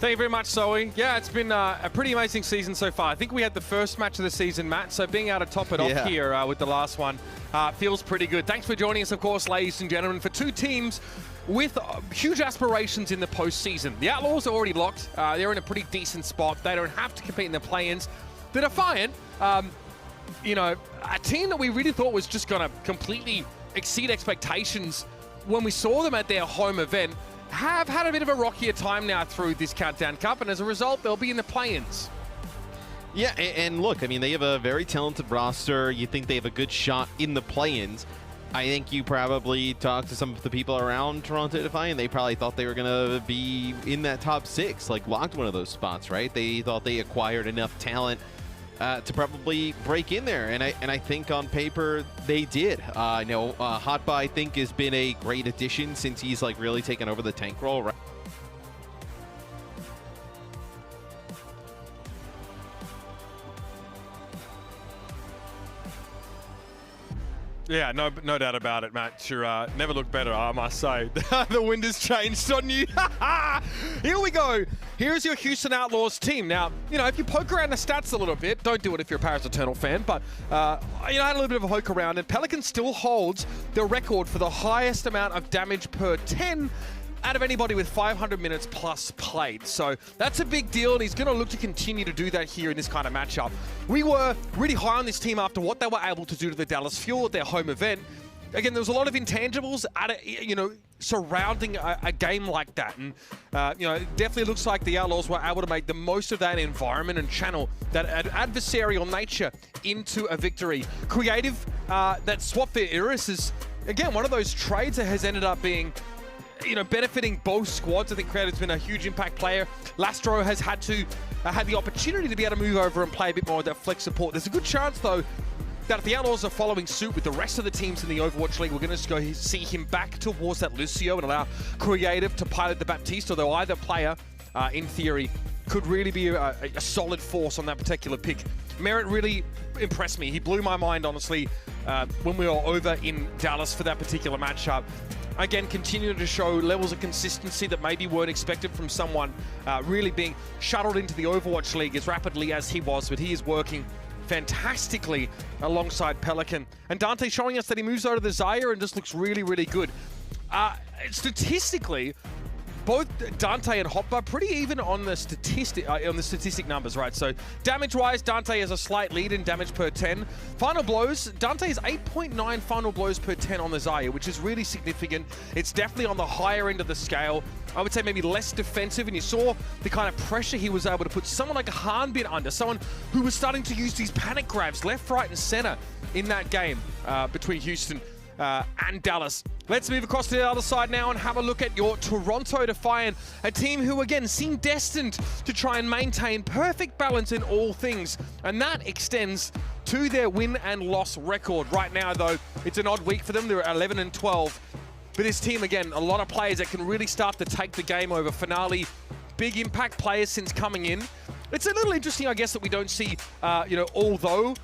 Thank you very much, Zoe. Yeah, it's been a pretty amazing season so far. I think we had the first match of the season, Matt, so being able to top it off here with the last one feels pretty good. Thanks for joining us, of course, ladies and gentlemen, for two teams with huge aspirations in the postseason. The Outlaws are already locked. They're in a pretty decent spot. They don't have to compete in the play-ins. The Defiant, you know, a team that we really thought was just going to completely exceed expectations when we saw them at their home event, have had a bit of a rockier time now through this Countdown Cup, and as a result, they'll be in the play-ins. Yeah, and look, I mean, they have a very talented roster. You think they have a good shot in the play-ins. I think you probably talked to some of the people around Toronto Defiant, they probably thought they were going to be in that top 6, like locked one of those spots, right? They thought they acquired enough talent to probably break in there, and I think on paper they did. I know Hotba, I think, has been a great addition since he's like really taken over the tank role, right? Yeah, no doubt about it, Matt. Sure, never looked better, I must say. The wind has changed on you. Here we go. Here's your Houston Outlaws team. Now, you know, if you poke around the stats a little bit, don't do it if you're a Paris Eternal fan, but, you know, I had a little bit of a poke around, and Pelican still holds the record for the highest amount of damage per 10 out of anybody with 500 minutes plus played. So that's a big deal, and he's going to look to continue to do that here in this kind of matchup. We were really high on this team after what they were able to do to the Dallas Fuel at their home event. Again, there was a lot of intangibles you know, surrounding a game like that. And, you know, it definitely looks like the Outlaws were able to make the most of that environment and channel that adversarial nature into a victory. Creative, that swap for Iris is, again, one of those trades that has ended up being, you know, benefiting both squads. I think Creative's been a huge impact player. Lastro has had the opportunity to be able to move over and play a bit more of that flex support. There's a good chance, though, that if the Outlaws are following suit with the rest of the teams in the Overwatch League, we're going to go see him back towards that Lucio and allow Creative to pilot the Baptiste, although either player, in theory, could really be a solid force on that particular pick. Merritt really impressed me. He blew my mind, honestly, when we were over in Dallas for that particular matchup. Again, continuing to show levels of consistency that maybe weren't expected from someone really being shuttled into the Overwatch League as rapidly as he was, but he is working fantastically alongside Pelican. And Dante showing us that he moves over to the Zarya and just looks really, really good. Statistically, both Dante and Hotba pretty even on the statistic numbers, right? So damage-wise, Dante has a slight lead in damage per 10. Final blows, Dante is 8.9 final blows per 10 on the Zarya, which is really significant. It's definitely on the higher end of the scale. I would say maybe less defensive, and you saw the kind of pressure he was able to put someone like a Hanbin under, someone who was starting to use these panic grabs left, right, and center in that game between Houston and Dallas. Let's move across to the other side now and have a look at your Toronto Defiant, a team who again seem destined to try and maintain perfect balance in all things, and that extends to their win and loss record. Right now, though, it's an odd week for them. They're 11 and 12. But this team, again, a lot of players that can really start to take the game over. Finale, big impact players since coming in. It's a little interesting, I guess, that we don't see, you know, although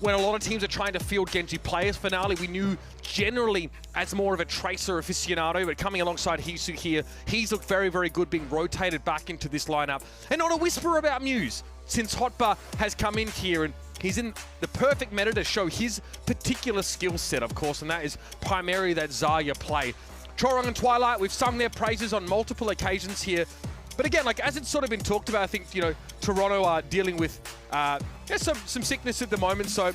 when a lot of teams are trying to field Genji players, Finale, we knew generally as more of a tracer aficionado, but coming alongside Hisu here, he's looked very, very good being rotated back into this lineup. And not a whisper about Muse, since Hotba has come in here, and he's in the perfect meta to show his particular skill set, of course, and that is primarily that Zarya play. Chorong and Twilight, we've sung their praises on multiple occasions here. But again, like as it's sort of been talked about, I think, you know, Toronto are dealing with some sickness at the moment, so a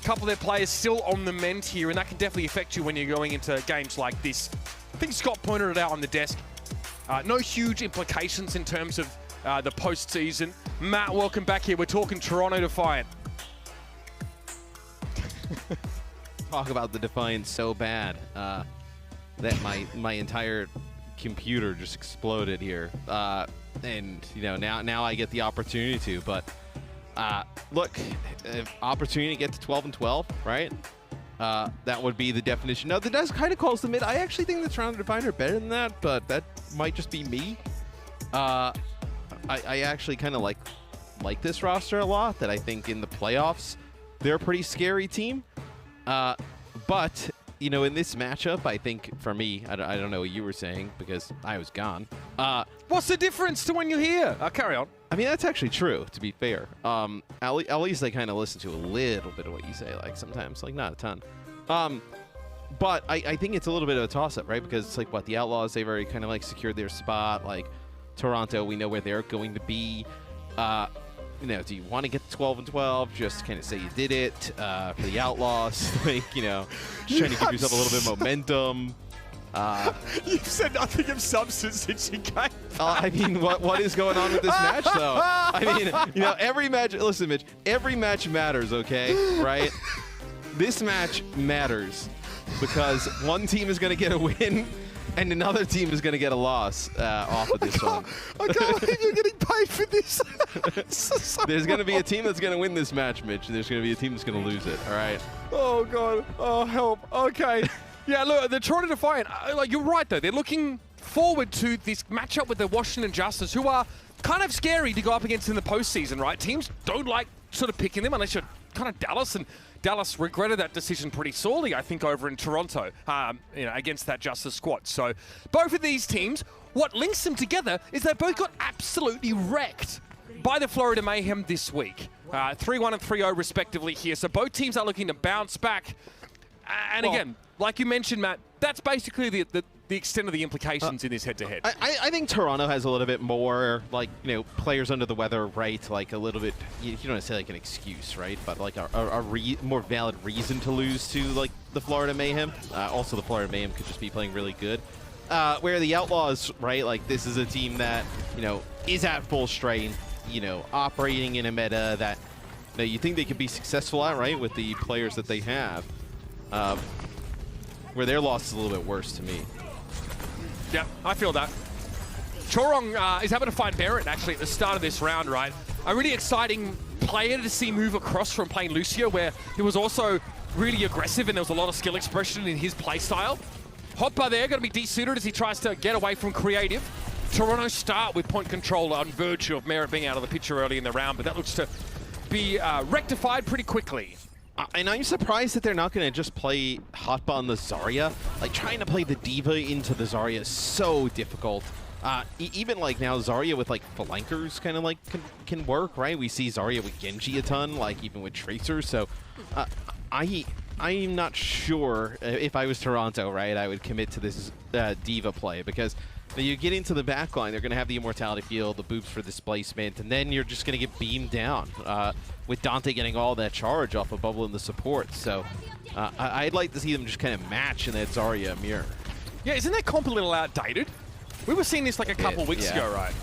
couple of their players still on the mend here, and that can definitely affect you when you're going into games like this. I think Scott pointed it out on the desk. No huge implications in terms of the postseason. Matt, welcome back here. We're talking Toronto Defiant. Talk about the Defiant so bad that my entire computer just exploded here, and you know, now I get the opportunity to. But look, opportunity to get to 12 and 12, right? That would be the definition. Now that does kind of calls the mid. I actually think the Toronto Defiant are better than that, but that might just be me. I actually kind of like this roster a lot. That I think in the playoffs they're a pretty scary team. But you know, in this matchup, I think for me, I don't know what you were saying because I was gone. What's the difference to when you're here? Carry on. I mean, that's actually true, to be fair. At least I kind of listen to a little bit of what you say, like sometimes, like not a ton. But I think it's a little bit of a toss-up, right? Because it's like, what, the Outlaws, they've already kind of like secured their spot. Like Toronto, we know where they're going to be. You know, do you want to get 12-12? Just kind of say you did it for the Outlaws, like, you know, just trying to give yourself a little bit of momentum. You've said nothing of substance since you came. I mean, what is going on with this match, though? I mean, you know, every match. Listen, Mitch, every match matters, okay? Right? This match matters because one team is going to get a win. And another team is going to get a loss off of this one. I can't believe you're getting paid for this. So there's going to be a team that's going to win this match, Mitch, and there's going to be a team that's going to lose it, all right? Oh, God. Oh, help. Okay. Yeah, look, the Toronto Defiant, like, you're right, though. They're looking forward to this matchup with the Washington Justice, who are kind of scary to go up against in the postseason, right? Teams don't like sort of picking them unless you're kind of Dallas, and Dallas regretted that decision pretty sorely, I think, over in Toronto, you know, against that Justice squad. So both of these teams, what links them together is they both got absolutely wrecked by the Florida Mayhem this week. 3-1 and 3-0 respectively here. So both teams are looking to bounce back. And well, again, like you mentioned, Matt, that's basically the extent of the implications in this head-to-head. I think Toronto has a little bit more, like, you know, players under the weather, right? Like a little bit, you don't want to say like an excuse, right? But like a more valid reason to lose to like the Florida Mayhem. Also, the Florida Mayhem could just be playing really good. Where the Outlaws, right? Like this is a team that, you know, is at full strength, you know, operating in a meta that you think they could be successful at, right? With the players that they have. Where their loss is a little bit worse to me. Yeah, I feel that. Chorong is able to find Barrett, actually, at the start of this round, right? A really exciting player to see move across from playing Lucio, where he was also really aggressive and there was a lot of skill expression in his playstyle. Hopper there, going to be desuited as he tries to get away from Creative. Toronto start with point control on virtue of Merritt being out of the picture early in the round, but that looks to be rectified pretty quickly. And I'm surprised that they're not going to just play Hotba on the Zarya. Like, trying to play the Diva into the Zarya is so difficult. Even, like, now Zarya with, like, flankers kind of, like, can work, right? We see Zarya with Genji a ton, like, even with Tracer. So, I'm not sure if I was Toronto, right, I would commit to this Diva play because you get into the backline, they're going to have the Immortality Field, the boops for displacement, and then you're just going to get beamed down with Dante getting all that charge off of Bubble and the support. So I'd like to see them just kind of match in that Zarya mirror. Yeah, isn't that comp a little outdated? We were seeing this like a couple weeks ago, right?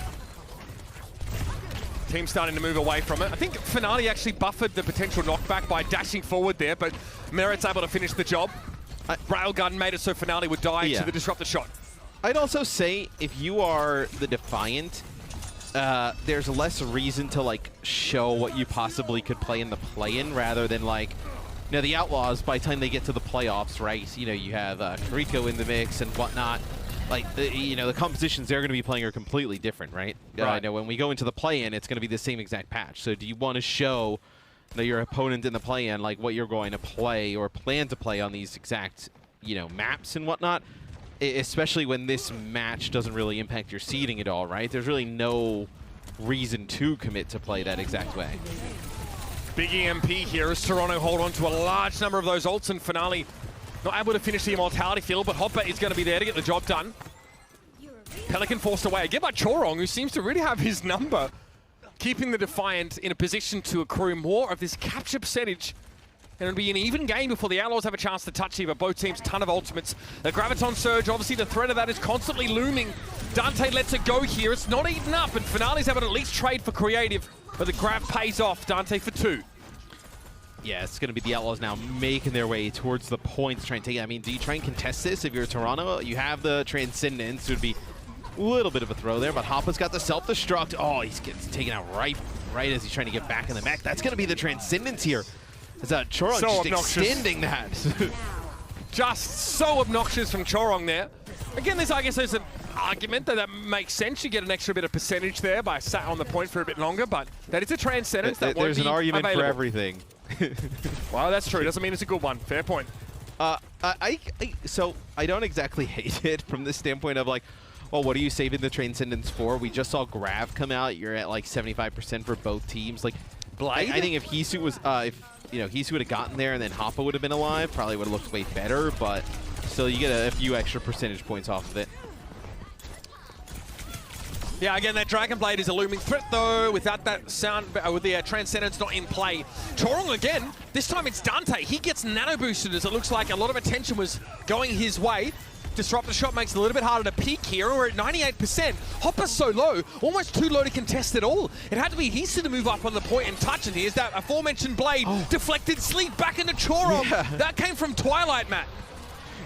Team starting to move away from it. I think Finale actually buffered the potential knockback by dashing forward there, but Merritt's able to finish the job. Railgun made it so Finale would die to the disruptor shot. I'd also say if you are the Defiant, there's less reason to like show what you possibly could play in the play-in rather than like, you know, the Outlaws, by the time they get to the playoffs, right? You know, you have Rico in the mix and whatnot. Like, you know, the compositions they're going to be playing are completely different, right? Right. You know, when we go into the play-in, it's going to be the same exact patch. So do you want to show your opponent in the play-in like what you're going to play or plan to play on these exact, you know, maps and whatnot? Especially when this match doesn't really impact your seeding at all, right? There's really no reason to commit to play that exact way. Big EMP here as Toronto hold on to a large number of those ults, and Finale not able to finish the Immortality Field, but Hopper is going to be there to get the job done. Pelican forced away again by Chorong, who seems to really have his number, keeping the Defiant in a position to accrue more of this capture percentage. And it'll be an even game before the Outlaws have a chance to touch here, but both teams, ton of ultimates. The Graviton Surge, obviously the threat of that is constantly looming. Dante lets it go here. It's not eaten up, and Finale's able to at least trade for Creative, but the grab pays off. Dante for 2. Yeah, it's going to be the Outlaws now making their way towards the points, trying to take it. I mean, do you try and contest this if you're Toronto? You have the Transcendence, so it'd be a little bit of a throw there, but Hoppa's got the self-destruct. Oh, he's getting taken out right as he's trying to get back in the mech. That's going to be the Transcendence here. Is that Chorong so just obnoxious. extending that? Just so obnoxious from Chorong there. Again, I guess there's an argument that makes sense. You get an extra bit of percentage there by sat on the point for a bit longer, but that is a Transcendence that won't There's be an argument available for everything. Well, that's true. Doesn't mean it's a good one. Fair point. So I don't exactly hate it from the standpoint of like, well, what are you saving the Transcendence for? We just saw Grav come out. You're at like 75% for both teams. Like, I think if Hisu was, Hisu would have gotten there and then Hoppa would have been alive, probably would have looked way better. But still, you get a few extra percentage points off of it. Yeah, again, that Dragon Blade is a looming threat, though, without that sound, with the Transcendence not in play. Chorong again, this time it's Dante. He gets nano boosted as it looks like a lot of attention was going his way. Disruptor shot makes it a little bit harder to peak here. We're at 98%. Hopper's so low, almost too low to contest at all. It had to be Hisu to move up on the point and touch, and here's that aforementioned blade. Deflected sleep back into Chorong. Yeah. That came from Twilight, Matt.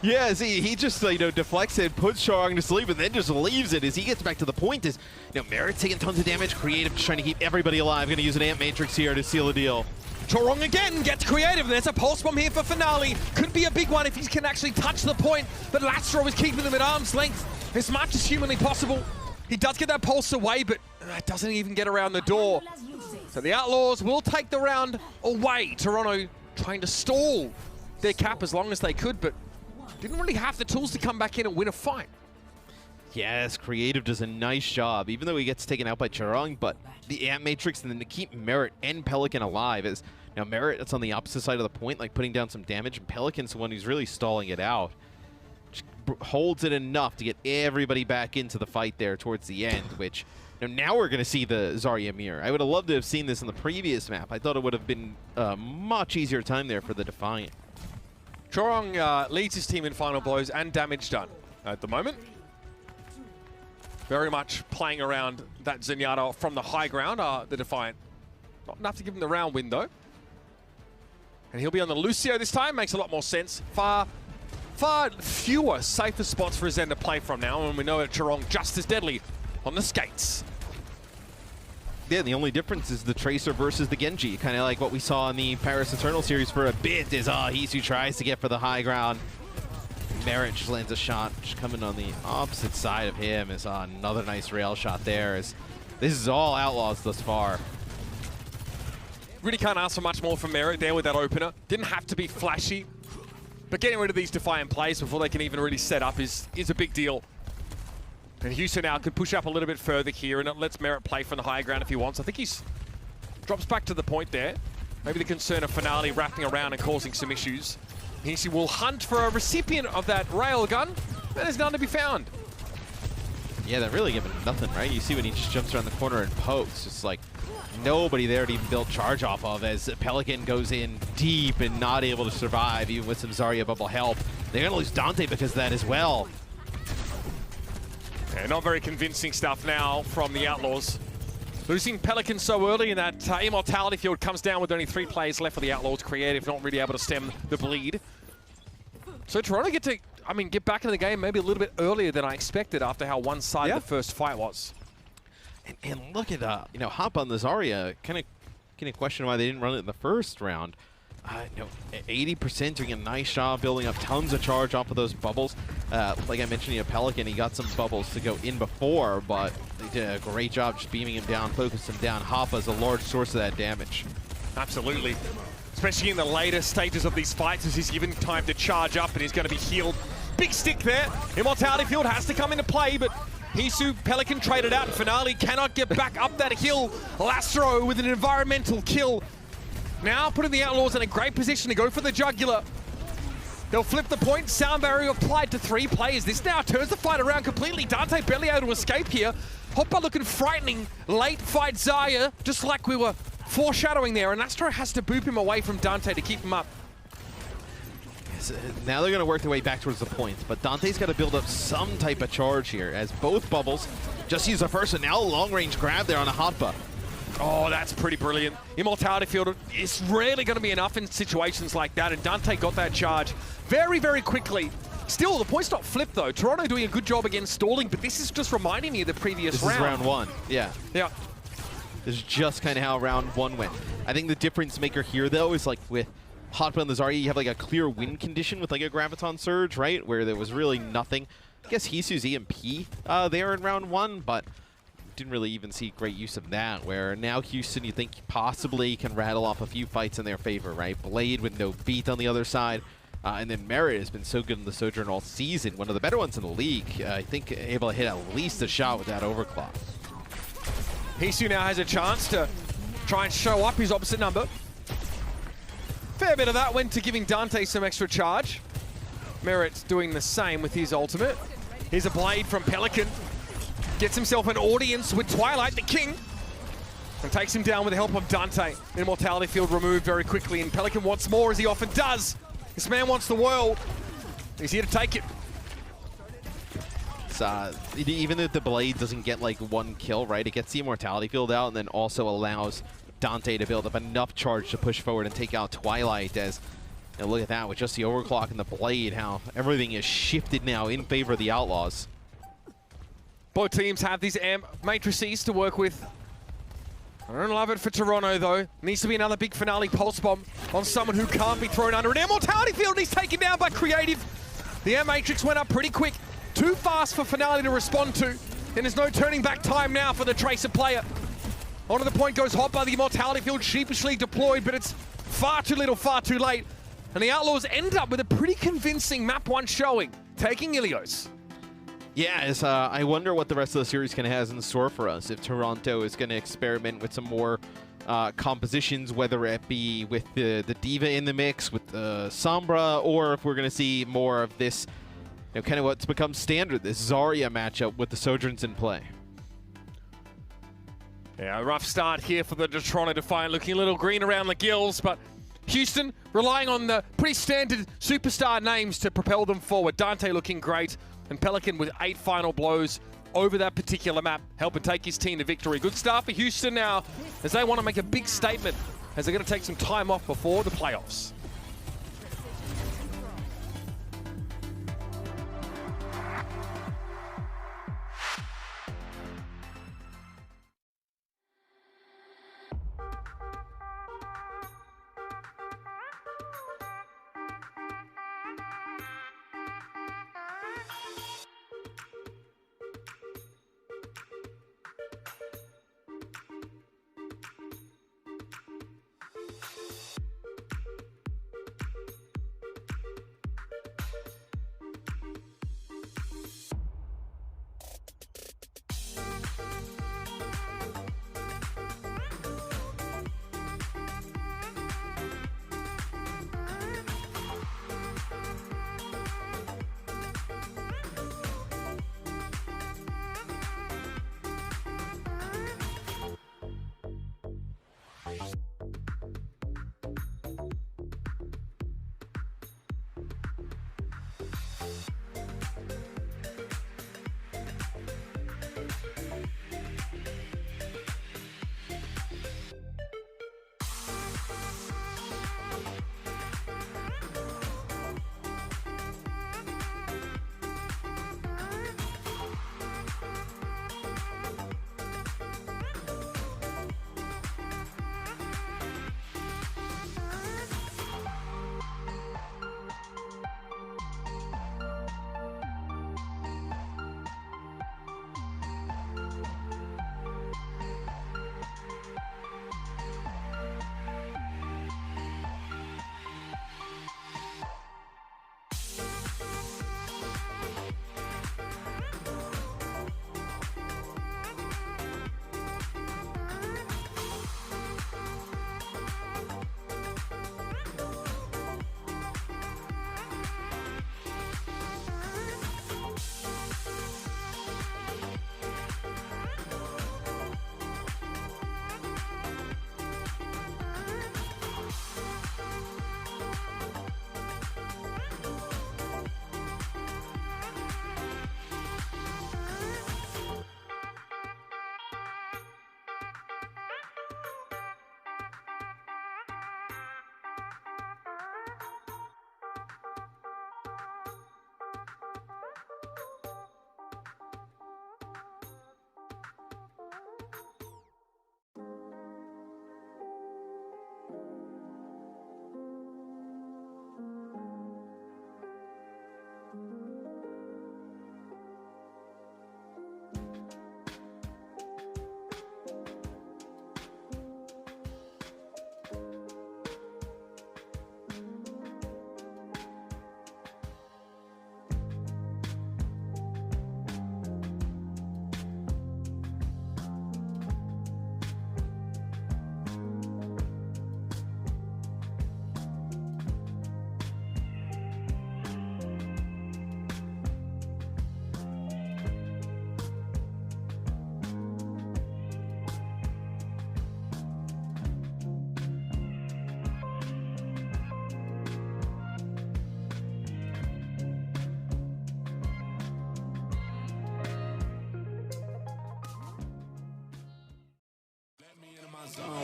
Yeah, see, he just, deflects it, puts Chorong to sleep, and then just leaves it as he gets back to the point. Is, Merit taking tons of damage, Creative just trying to keep everybody alive. Going to use an Amp Matrix here to seal the deal. Chorong again gets Creative, and there's a Pulse Bomb here for Finale. Could be a big one if he can actually touch the point, but Lastro is keeping them at arm's length as much as humanly possible. He does get that Pulse away, but doesn't even get around the door. So the Outlaws will take the round away. Toronto trying to stall their cap as long as they could, but didn't really have the tools to come back in and win a fight. Yes, Creative does a nice job, even though he gets taken out by Chorong, but the Amp Matrix and then to keep Merit and Pelican alive is, now Merit, that's on the opposite side of the point, like putting down some damage, and Pelican's the one who's really stalling it out. Just holds it enough to get everybody back into the fight there towards the end, which, now we're going to see the Zarya mirror. I would have loved to have seen this in the previous map. I thought it would have been a much easier time there for the Defiant. Chorong leads his team in final blows and damage done at the moment. Very much playing around that Zenyatta from the high ground, the Defiant. Not enough to give him the round win, though. And he'll be on the Lucio this time. Makes a lot more sense. Far fewer safer spots for Zen to play from now, and we know that Chorong just as deadly on the skates. Yeah, the only difference is the Tracer versus the Genji. Kind of like what we saw in the Paris Eternal series for a bit is Hisu tries to get for the high ground. Merit just lands a shot, just coming on the opposite side of him is another nice rail shot there. This is all Outlaws thus far. Really can't ask for much more from Merit there with that opener. Didn't have to be flashy, but getting rid of these Defiant plays before they can even really set up is a big deal. And Houston now could push up a little bit further here, and it lets Merit play from the high ground if he wants. I think he's drops back to the point there. Maybe the concern of Finale wrapping around and causing some issues. He will hunt for a recipient of that railgun, and there's none to be found. Yeah, they're really giving nothing, right? You see when he just jumps around the corner and pokes, just like nobody there to even build charge off of as Pelican goes in deep and not able to survive, even with some Zarya bubble help. They're going to lose Dante because of that as well. Yeah, not very convincing stuff now from the Outlaws. Losing Pelican so early, and that Immortality field comes down with only 3 players left for the Outlaws. Creative not really able to stem the bleed. So Toronto get back in the game maybe a little bit earlier than I expected after how one-sided the first fight was. And look at Hop on the Zarya. Kind of question why they didn't run it in the first round. 80% doing a nice job building up tons of charge off of those bubbles. Like I mentioned, Pelican, he got some bubbles to go in before, but they did a great job just beaming him down, focusing him down. Hoppa is a large source of that damage. Absolutely. Especially in the later stages of these fights as he's given time to charge up and he's going to be healed. Big stick there. Immortality field has to come into play, but Hisu, Pelican traded out, and Finale cannot get back up that hill. Lastro with an environmental kill. Now putting the Outlaws in a great position to go for the jugular. They'll flip the point. Sound barrier applied to 3 players. This now turns the fight around completely. Dante barely able to escape here. Hoppa looking frightening. Late fight Zarya, just like we were foreshadowing there. And Astro has to boop him away from Dante to keep him up. Now they're going to work their way back towards the point, but Dante's got to build up some type of charge here as both bubbles just use the first, and now a long-range grab there on a Hoppa. Oh, that's pretty brilliant. Immortality field is rarely going to be enough in situations like that, and Dante got that charge very, very quickly. Still, the point's not flipped, though. Toronto doing a good job against stalling, but this is just reminding me of the previous round. This is round 1, yeah. Yeah. This is just kind of how round 1 went. I think the difference maker here, though, is like with Hotba and the Zarya, you have like a clear win condition with like a Graviton Surge, right? Where there was really nothing. I guess Hisu's EMP there in round 1, but didn't really even see great use of that, where now Houston, you think possibly can rattle off a few fights in their favor, right? Blade with no beat on the other side. And then Merit has been so good in the Sojourn all season, one of the better ones in the league. I think able to hit at least a shot with that overclock. Hisu now has a chance to try and show up his opposite number. Fair bit of that went to giving Dante some extra charge. Merit's doing the same with his ultimate. Here's a blade from Pelican. Gets himself an audience with Twilight, the king. And takes him down with the help of Dante. Immortality field removed very quickly, and Pelican wants more, as he often does. This man wants the world. He's here to take it. Even if the blade doesn't get like one kill, right, it gets the immortality field out and then also allows Dante to build up enough charge to push forward and take out Twilight. As you know, look at that, with just the overclock and the blade, how everything is shifted now in favor of the Outlaws. Both teams have these matrices to work with. I don't love it for Toronto, though. Needs to be another big finale pulse bomb on someone who can't be thrown under an immortality field. He's taken down by Creative. The air matrix went up pretty quick. Too fast for finale to respond to. And there's no turning back time now for the Tracer player. Onto the point goes Hot by the immortality field, sheepishly deployed, but it's far too little, far too late. And the Outlaws end up with a pretty convincing map 1 showing, taking Ilios. Yeah, I wonder what the rest of the series kind of has in store for us. If Toronto is going to experiment with some more compositions, whether it be with the D.Va in the mix, with Sombra, or if we're going to see more of this, you know, kind of what's become standard, this Zarya matchup with the Sojourns in play. Yeah, a rough start here for the Toronto Defiant, looking a little green around the gills, but Houston relying on the pretty standard superstar names to propel them forward. Dante looking great. And Pelican with 8 final blows over that particular map, helping take his team to victory. Good start for Houston now, as they want to make a big statement, as they're going to take some time off before the playoffs.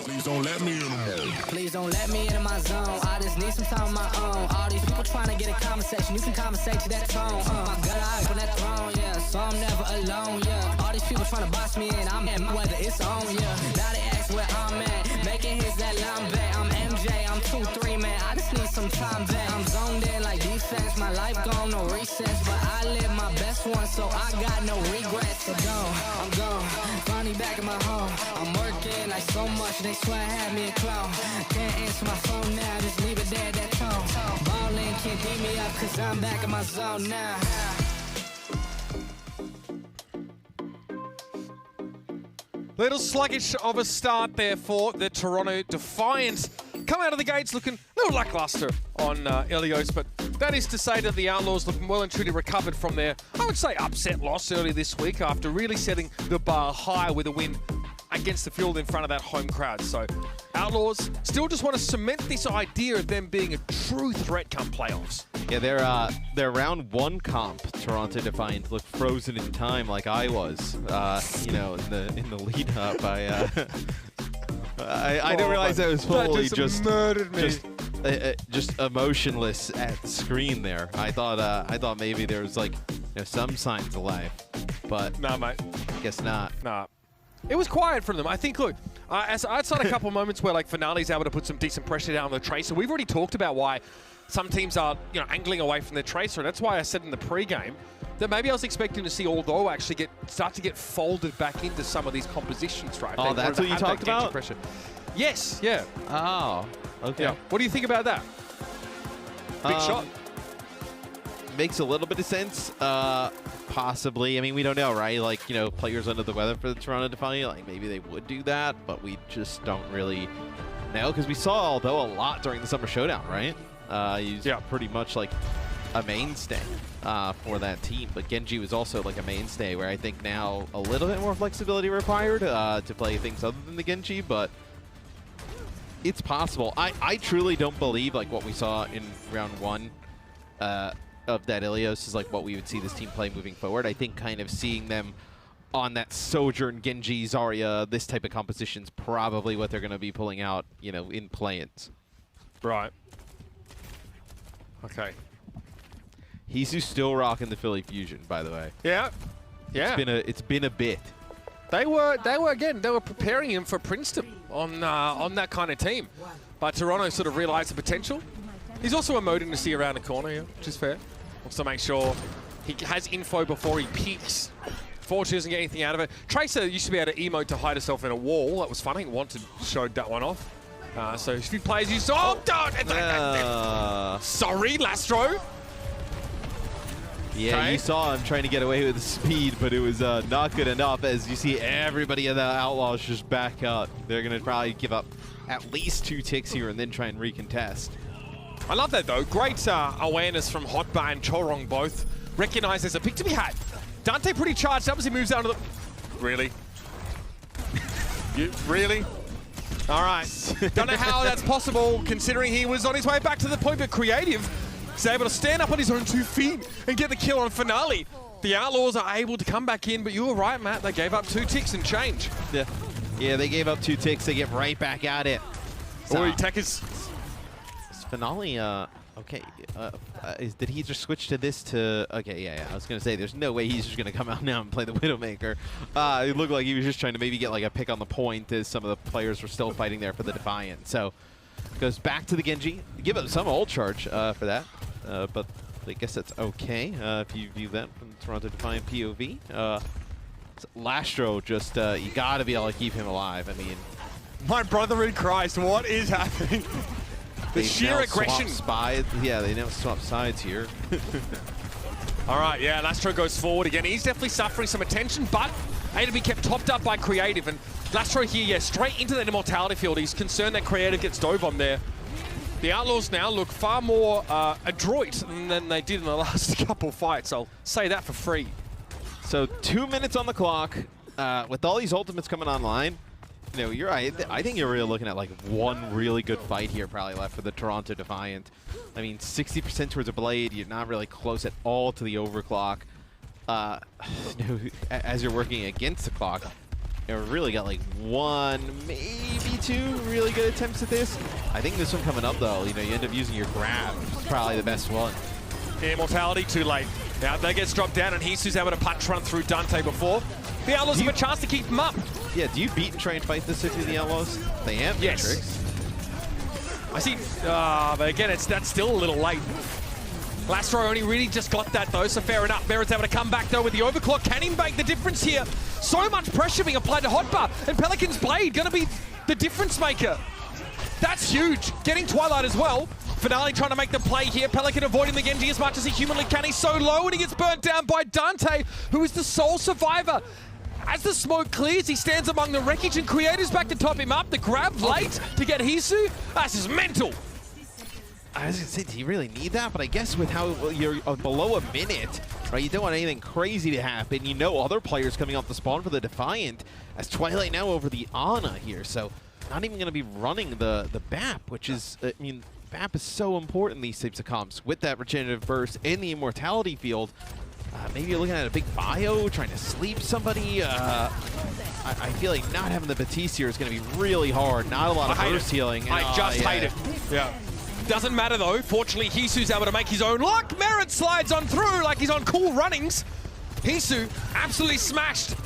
Please don't let me in. Please don't let me into my zone. I just need some time on my own. All these people trying to get a conversation. You can conversate to that tone. My gut, I on that throne, yeah. So I'm never alone, yeah. All these people trying to box me in. I'm in whether it's on, yeah. Now they ask where I'm at. Making hits that line back. I'm MJ, I'm 2-3, man. I just need some time back. I'm zoned in like defense. My life gone, no recess. But I live my best one, so I got no regrets. So I'm gone. Finally back in my home. I'm working like so much. They swear I had me a clown. Can't answer my phone now, just leave it there at that tone. Ballin' can't beat me up, cause I'm back in my zone now. Little sluggish of a start there for the Toronto Defiant. Come out of the gates looking a little lackluster on Ilios, but that is to say that the Outlaws looking well and truly recovered from their, I would say, upset loss earlier this week after really setting the bar high with a win against the field in front of that home crowd. So Outlaws still just want to cement this idea of them being a true threat come playoffs. Yeah, their round 1 comp, Toronto Defiant, looked frozen in time like I was. You know, in the lead up, I didn't realize that was fully just murdered me. Just emotionless at the screen there. I thought maybe there was like some signs of life, but nah, mate. I guess not. Nah. It was quiet from them. I think, look, outside a couple of moments where like Finale's able to put some decent pressure down on the Tracer, we've already talked about why some teams are angling away from their Tracer, and that's why I said in the pre-game that maybe I was expecting to see Although actually start to get folded back into some of these compositions, right? Oh, that's what you talked about? Pressure. Yes, yeah. Oh, okay. Yeah. What do you think about that? Big shot. Makes a little bit of sense. Possibly. I mean, we don't know, right? Like, players under the weather for the Toronto Defiant, like maybe they would do that, but we just don't really know because we saw Although a lot during the Summer Showdown, right? He's pretty much like a mainstay for that team, but Genji was also like a mainstay where I think now a little bit more flexibility required to play things other than the Genji, but it's possible. I truly don't believe like what we saw in round 1 of that Ilios is like what we would see this team play moving forward. I think kind of seeing them on that Sojourn, Genji, Zarya, this type of composition's probably what they're going to be pulling out, in play-ins. Right. Okay. He's still rocking the Philly Fusion, by the way. Yeah. Yeah. It's been a bit. They were preparing him for Princeton on that kind of team. But Toronto sort of realized the potential. He's also emoting to see around the corner here, which is fair. Wants to make sure he has info before he peeks. Fortunately, doesn't get anything out of it. Tracer used to be able to emote to hide herself in a wall. That was funny. Wanted showed that one off. So a few players used to... Oh, don't! Sorry, Lastro. Yeah, okay. You saw him trying to get away with the speed, but it was not good enough. As you see, everybody in the Outlaws just back up. They're going to probably give up at least 2 ticks here and then try and recontest. I love that, though. Great awareness from Hotbar and Chorong both. Recognized there's a pick to be had. Dante pretty charged up as he moves down to the... Really? Really? All right. Don't know how that's possible, considering he was on his way back to the point, but Creative is able to stand up on his own 2 feet and get the kill on Finale. The Outlaws are able to come back in, but you were right, Matt. They gave up 2 ticks and change. Yeah, they gave up 2 ticks. They get right back at it. So, Tech is... Finale, okay, did he just switch to this to... Okay, yeah, I was going to say, there's no way he's just going to come out now and play the Widowmaker. It looked like he was just trying to maybe get like a pick on the point as some of the players were still fighting there for the Defiant. So, goes back to the Genji. Give up some ult charge for that, but I guess that's okay if you view that from the Toronto Defiant POV. Lastro just, you got to be able to keep him alive. I mean... My brother in Christ, what is happening? The sheer aggression. Yeah, they now swap sides here. All right, yeah, Lastro goes forward again. He's definitely suffering some attention, but able to be kept topped up by Creative. And Lastro here, yeah, straight into that immortality field. He's concerned that Creative gets dove on there. The Outlaws now look far more adroit than they did in the last couple fights. I'll say that for free. So 2 minutes on the clock. With all these ultimates coming online, you're right. I think you're really looking at like one really good fight here probably left for the Toronto Defiant. I mean, 60% towards a blade. You're not really close at all to the overclock. As you're working against the clock, really got like one, maybe two really good attempts at this. I think this one coming up though, you know, you end up using your grab. It's probably the best one. Immortality too late. Now that gets dropped down, and Hisu's able to punch run through Dante before. The Outlaws have a chance to keep him up. Yeah, do you beat and try and fight this City of the Outlaws? They have yes. Matrix. I see, but again, that's still a little late. Lastro only really just got that though, so fair enough. Merit's able to come back though with the overclock. Can he make the difference here? So much pressure being applied to Hotbar, and Pelican's Blade gonna be the difference maker. That's huge. Getting Twilight as well. Finale trying to make the play here. Pelican avoiding the Genji as much as he humanly can. He's so low and he gets burnt down by Dante, who is the sole survivor. As the smoke clears, he stands among the wreckage and Creators back to top him up. The grab late to get Hisu. That's just mental. I was gonna say, do you really need that? But I guess with how you're below a minute, right, you don't want anything crazy to happen. You know other players coming off the spawn for the Defiant, as Twilight now over the Ana here, so not even gonna be running the BAP, which is, I mean, BAP is so important in these types of comps. With that regenerative burst in the immortality field, maybe you're looking at a big bio, trying to sleep somebody. I feel like not having the Batiste here is gonna be really hard. Not a lot of burst healing. I just hate it. Yeah. Doesn't matter though. Fortunately, Hisu's able to make his own luck. Merit slides on through like he's on cool runnings. Hisu absolutely smashed.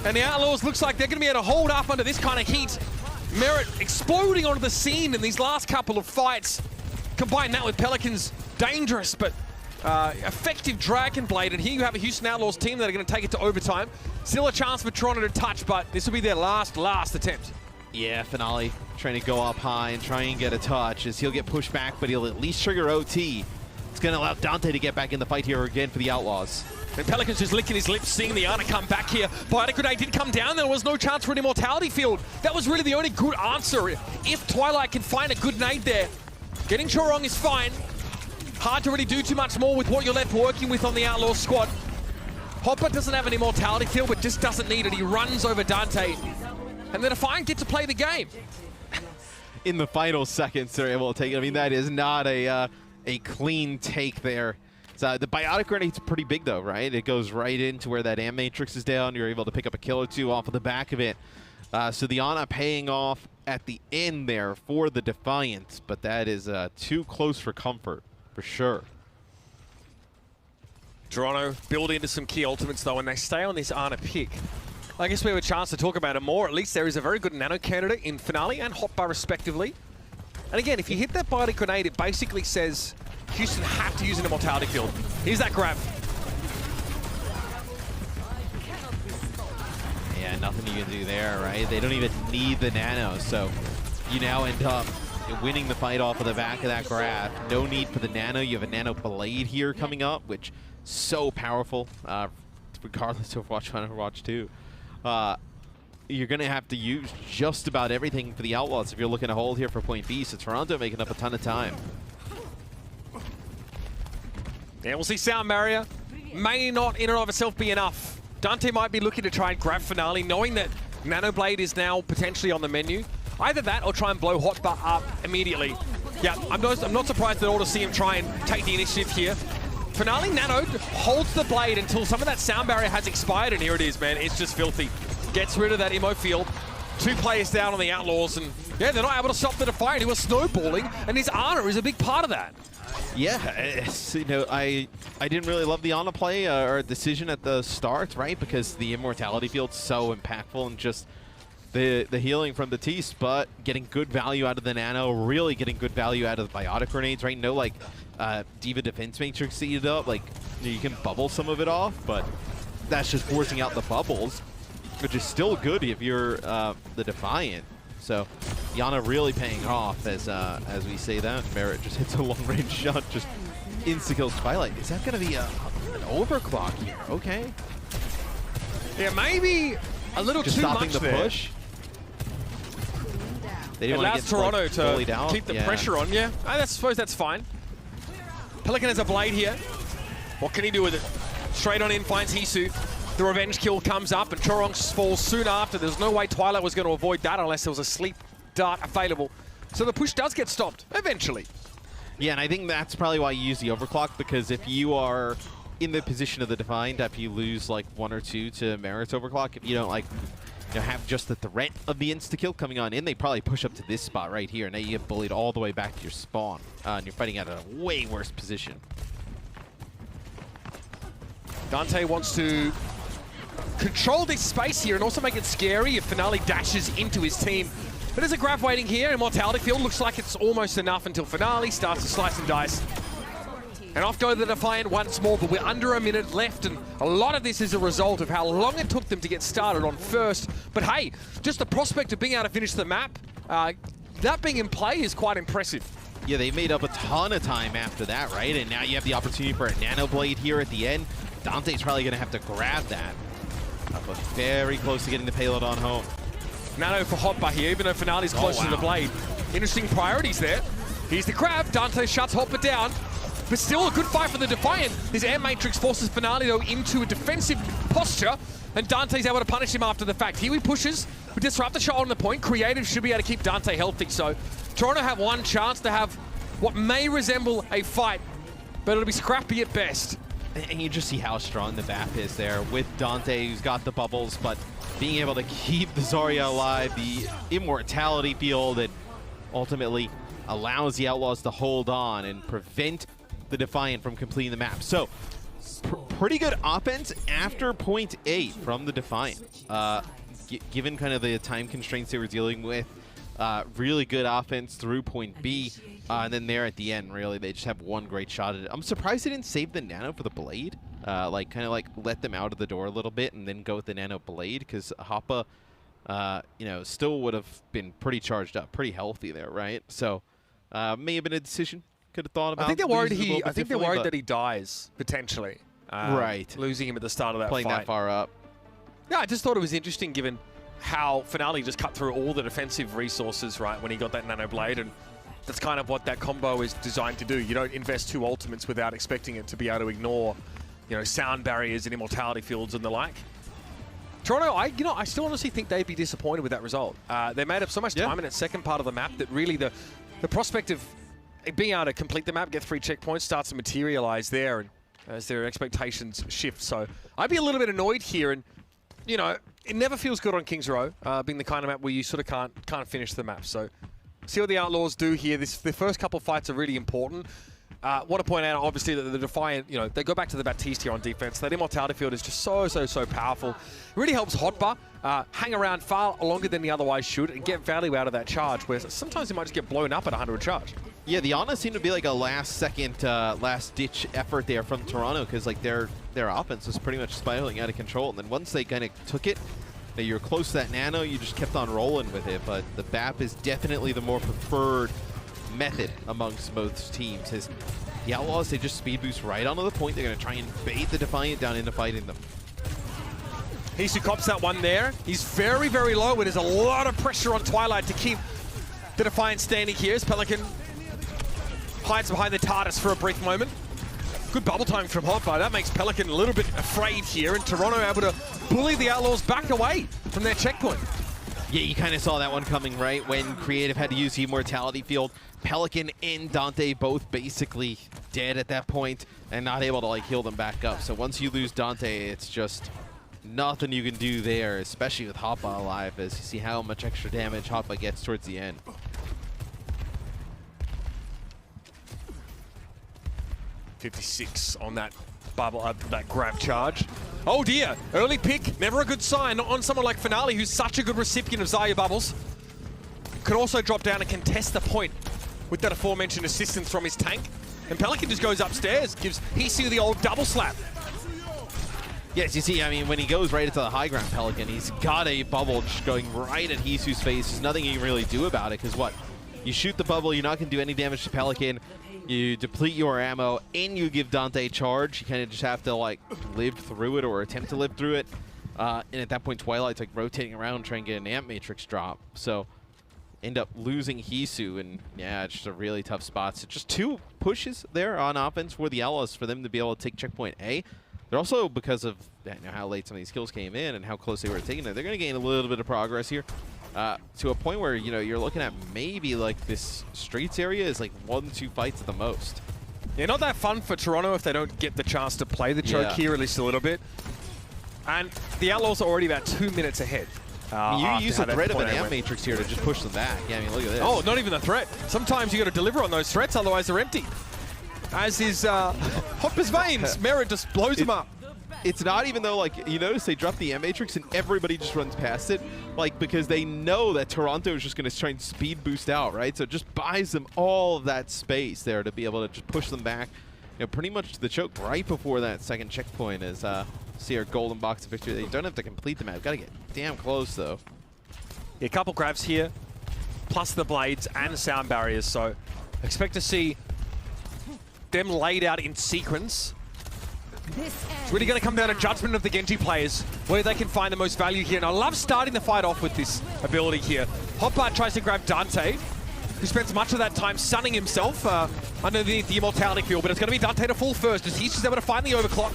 And the Outlaws looks like they're going to be able to hold up under this kind of heat. Merit exploding onto the scene in these last couple of fights. Combine that with Pelican's dangerous but effective Dragon Blade. And here you have a Houston Outlaws team that are going to take it to overtime. Still a chance for Toronto to touch, but this will be their last attempt. Yeah, Finale trying to go up high and try and get a touch as he'll get pushed back, but he'll at least trigger OT. It's going to allow Dante to get back in the fight here again for the Outlaws. And Pelican's just licking his lips, seeing the Ana come back here. Bionic Grenade did come down. There was no chance for an Immortality field. That was really the only good answer. If Twilight can find a good nade there, getting Chorong is fine. Hard to really do too much more with what you're left working with on the Outlaws squad. Hopper doesn't have an Immortality field, but just doesn't need it. He runs over Dante. And the Defiant get to play the game. In the final seconds, they're able to take it. I mean, that is not a clean take there. So the Biotic Grenade's pretty big, though, right? It goes right into where that Am Matrix is down. You're able to pick up a kill or two off of the back of it. So the Ana paying off at the end there for the Defiant, but that is too close for comfort, for sure. Toronto build into some key ultimates, though, and they stay on this Ana pick. I guess we have a chance to talk about it more. At least there is a very good nano candidate in Finale and Hotbar, respectively. And again, if you hit that Bionic Grenade, it basically says Houston have to use an Immortality field. Here's that grab. Yeah, nothing you can do there, right? They don't even need the nano, so you now end up winning the fight off of the back of that grab. No need for the nano. You have a nano blade here coming up, which is so powerful, regardless of Overwatch 2. You're going to have to use just about everything for the Outlaws if you're looking to hold here for point B. So Toronto making up a ton of time. Yeah, we'll see Sound Barrier. May not in and of itself be enough. Dante might be looking to try and grab Finale, knowing that Nano Blade is now potentially on the menu. Either that or try and blow Hotbar up immediately. Yeah, I'm not surprised at all to see him try and take the initiative here. Finale Nano holds the blade until some of that sound barrier has expired, and here it is, man. It's just filthy. Gets rid of that Immo field. 2 players down on the Outlaws, and yeah, they're not able to stop the Defiant. He was snowballing, and his Ana is a big part of that. Yeah, you know, I didn't really love the Ana play or decision at the start, right? Because the Immortality field's so impactful and just the healing from Batiste, but getting good value out of the Nano, really getting good value out of the Biotic Grenades, right? No, like, Diva Defense Matrix seeded up, like, you can bubble some of it off, but that's just forcing out the bubbles, which is still good if you're the Defiant. So Yana really paying off as we say that. Merit just hits a long-range shot, just insta-kills Twilight. Is that going to be an overclock here? Okay. Yeah, maybe a little just too stopping much the there. push. They didn't It want allows to get Toronto like, to keep the pressure on. Yeah, I suppose that's fine. Pelican has a blade here. What can he do with it? Straight on in, finds Hisu. The revenge kill comes up, and Chorong falls soon after. There's no way Twilight was going to avoid that unless there was a sleep dart available. So the push does get stopped, eventually. Yeah, and I think that's probably why you use the overclock, because if you are in the position of the Defiant, if you lose like 1 or 2 to Merit's overclock, if you don't like have just the threat of the insta-kill coming on in, they probably push up to this spot right here. Now you get bullied all the way back to your spawn, and you're fighting out of a way worse position. Dante wants to control this space here and also make it scary if Finale dashes into his team. But there's a grab waiting here. Immortality Field looks like it's almost enough until Finale starts to slice and dice. And off go the Defiant once more, but we're under a minute left, and a lot of this is a result of how long it took them to get started on first. But hey, just the prospect of being able to finish the map, that being in play is quite impressive. Yeah, they made up a ton of time after that, right? And now you have the opportunity for a Nano Blade here at the end. Dante's probably going to have to grab that. But very close to getting the payload on home. Nano for Hotbar here, even though Finale's close to the Blade. Interesting priorities there. Here's the grab. Dante shuts Hotbar down. But still a good fight for the Defiant. His air matrix forces Finale, though, into a defensive posture, and Dante's able to punish him after the fact. Here he pushes, we disrupt the shot on the point. Creative should be able to keep Dante healthy, so Toronto have one chance to have what may resemble a fight, but it'll be scrappy at best. And you just see how strong the BAP is there with Dante, who's got the bubbles, but being able to keep the Zarya alive, the immortality field, that ultimately allows the Outlaws to hold on and prevent the Defiant from completing the map. So, pretty good offense after point A from the Defiant. Given kind of the time constraints they were dealing with, really good offense through point B. And then there at the end, really, they just have one great shot at it. I'm surprised they didn't save the Nano for the Blade. Kind of let them out of the door a little bit and then go with the Nano Blade, because Hoppa, still would have been pretty charged up, pretty healthy there, right? So, may have been a decision. Could have thought about. I think they're worried that he dies potentially. Right, losing him at the start of that playing fight. that far up. Yeah, I just thought it was interesting given how Finale just cut through all the defensive resources right when he got that Nano Blade, and that's kind of what that combo is designed to do. You don't invest two ultimates without expecting it to be able to ignore, sound barriers and immortality fields and the like. Toronto, I still honestly think they'd be disappointed with that result. They made up so much time in that second part of the map that really the prospect of being able to complete the map, get 3 checkpoints, starts to materialize there, and as their expectations shift. So I'd be a little bit annoyed here, and it never feels good on Kings Row, being the kind of map where you sort of can't finish the map. So see what the Outlaws do here. The first couple of fights are really important. Want to point out, obviously, that the Defiant, they go back to the Baptiste here on defense. That immortality field is just so powerful. It really helps Hotbar hang around far longer than he otherwise should and get value out of that charge, where sometimes he might just get blown up at 100 charge. Yeah, the Ana seemed to be like a last-second, last-ditch effort there from Toronto, because their offense was pretty much spiraling out of control. And then once they kind of took it, you're close to that Nano, you just kept on rolling with it. But the BAP is definitely the more preferred method amongst both teams. The Outlaws, they just speed boost right onto the point. They're going to try and bait the Defiant down into fighting them. Hisu cops that one there. He's very, very low, and there's a lot of pressure on Twilight to keep the Defiant standing here as Pelican hides behind the TARDIS for a brief moment. Good bubble time from Hotbar. That makes Pelican a little bit afraid here, and Toronto able to bully the Outlaws back away from their checkpoint. Yeah, you kind of saw that one coming, right? When Creative had to use the immortality field. Pelican and Dante both basically dead at that point and not able to heal them back up. So once you lose Dante, it's just nothing you can do there, especially with Hoppa alive, as you see how much extra damage Hoppa gets towards the end. .56 on that bubble, that grab charge. Oh dear, early pick, never a good sign. Not on someone like Finale, who's such a good recipient of Zarya bubbles. Could also drop down and contest the point with that aforementioned assistance from his tank. And Pelican just goes upstairs, gives Hisu the old double slap. Yes, you see, I mean, when he goes right into the high ground, Pelican, he's got a bubble just going right at Hisu's face. There's nothing you can really do about it, because what? You shoot the bubble, you're not going to do any damage to Pelican. You deplete your ammo, and you give Dante charge. You kind of just have to, live through it or attempt to live through it. And at that point, Twilight's, rotating around trying to get an amp matrix drop. So, end up losing Hisu, and, yeah, it's just a really tough spot. So just 2 pushes there on offense for the Outlaws for them to be able to take checkpoint A. They're also, because of how late some of these kills came in and how close they were taking it, they're going to gain a little bit of progress here. To a point where, you're looking at maybe, this Streets area is, 1-2 fights at the most. Yeah, not that fun for Toronto if they don't get the chance to play the choke here, at least a little bit. And the Outlaws are already about 2 minutes ahead. I mean, you use the threat of an amp went. matrix here to just push them back. Yeah, I mean, look at this. Oh, not even the threat. Sometimes you got to deliver on those threats, otherwise they're empty. As is Hopper's veins. Merit just blows him up. It's not even though, like, you notice they drop the amp matrix and everybody just runs past it, like, because they know that Toronto is just going to try and speed boost out, right? So it just buys them all of that space there to be able to just push them back, you know, pretty much to the choke right before that second checkpoint as see our golden box of victory. They don't have to complete the map. Got to get damn close, though. Yeah, a couple grabs here, plus the blades and sound barriers, so expect to see them laid out in sequence. It's really going to come down to judgment of the Genji players, where they can find the most value here. And I love starting the fight off with this ability here. Hotbar tries to grab Dante, who spends much of that time sunning himself underneath the immortality field, but it's going to be Dante to fall first as he's just able to find the overclock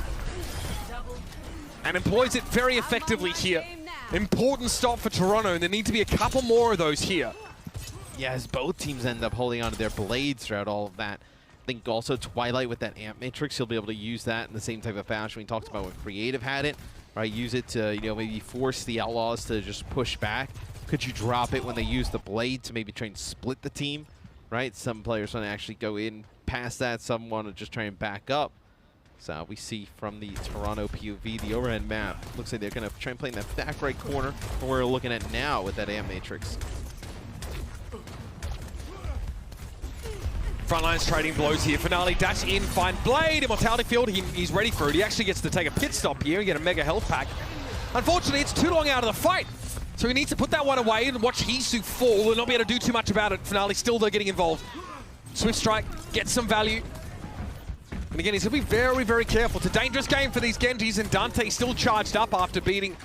and employs it very effectively here. Important stop for Toronto, and there need to be a couple more of those here. Yeah, as both teams end up holding onto their blades throughout all of that. I think also Twilight with that amp matrix, he'll be able to use that in the same type of fashion we talked about when Creative had it, right? Use it to, you know, maybe force the Outlaws to just push back. Could you drop it when they use the blade to maybe try and split the team, right? Some players want to actually go in past that, some want to just try and back up. So we see from the Toronto POV, the overhead map, looks like they're going to try and play in that back right corner, where we're looking at now with that amp matrix. Frontline's trading blows here. Finale dash in, find Blade. Immortality field, he's ready for it. He actually gets to take a pit stop here and get a mega health pack. Unfortunately, it's too long out of the fight. So he needs to put that one away and watch Hisu fall and not be able to do too much about it. Finale still though getting involved. Swift strike, gets some value. And again, he's going to be very, very careful. It's a dangerous game for these Genjis, and Dante still charged up after beating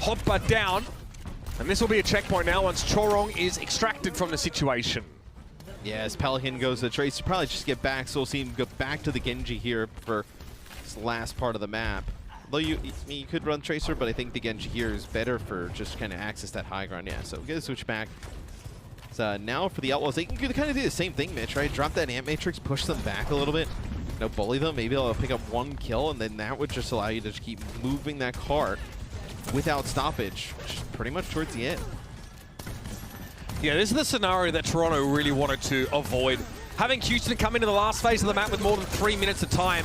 Hotba down. And this will be a checkpoint now once Chorong is extracted from the situation. Yeah, as Pelican goes to Tracer, probably just get back, so we'll see him go back to the Genji here for this last part of the map. Though you could run Tracer, but I think the Genji here is better for just kind of access that high ground. Yeah, so we're going to switch back. So now for the Outlaws, they can kind of do the same thing, Mitch, right? Drop that Amp Matrix, push them back a little bit, you know, bully them. Maybe they'll pick up one kill, and then that would just allow you to just keep moving that cart without stoppage, pretty much towards the end. Yeah, this is the scenario that Toronto really wanted to avoid. Having Houston come into the last phase of the map with more than 3 minutes of time,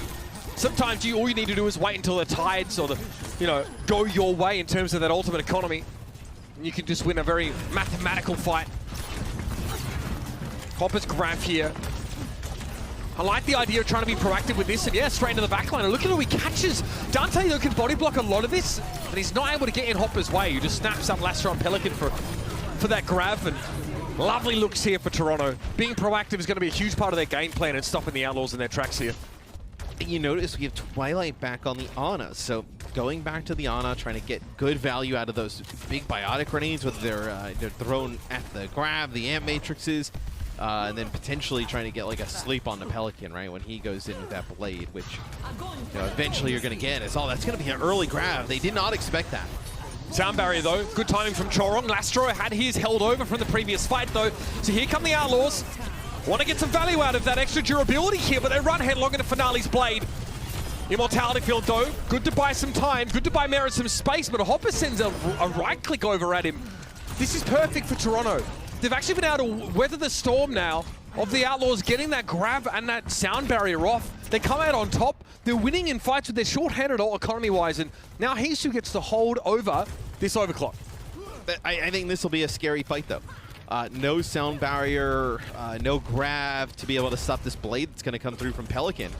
sometimes all you need to do is wait until the tides or the, you know, go your way in terms of that ultimate economy. And you can just win a very mathematical fight. Hopper's grab here. I like the idea of trying to be proactive with this, and yeah, straight into the backline. And look at how he catches. Dante, though, can body block a lot of this, and he's not able to get in Hopper's way. He just snaps up Lastra on Pelican for that grab, and lovely looks here for Toronto. Being proactive is going to be a huge part of their game plan and stopping the Outlaws in their tracks here. And you notice we have Twilight back on the Ana, so going back to the Ana, trying to get good value out of those big biotic grenades, whether they're thrown at the grab, the amp matrices, and then potentially trying to get like a sleep on the Pelican, right, when he goes in with that blade, which, you know, eventually you're going to get. It's all that's going to be an early grab. They did not expect that. Sound barrier, though. Good timing from Chorong. Lastro had his held over from the previous fight, though. So here come the Outlaws. Want to get some value out of that extra durability here, but they run headlong into Finale's blade. Immortality field, though. Good to buy some time. Good to buy Merit some space, but Hopper sends a right-click over at him. This is perfect for Toronto. They've actually been able to weather the storm now of the Outlaws getting that grab and that sound barrier off. They come out on top. They're winning in fights with their short-handed economy-wise, and now Hisu gets to hold over this overclock. I think this will be a scary fight, though. No sound barrier, no grab to be able to stop this blade that's going to come through from Pelican.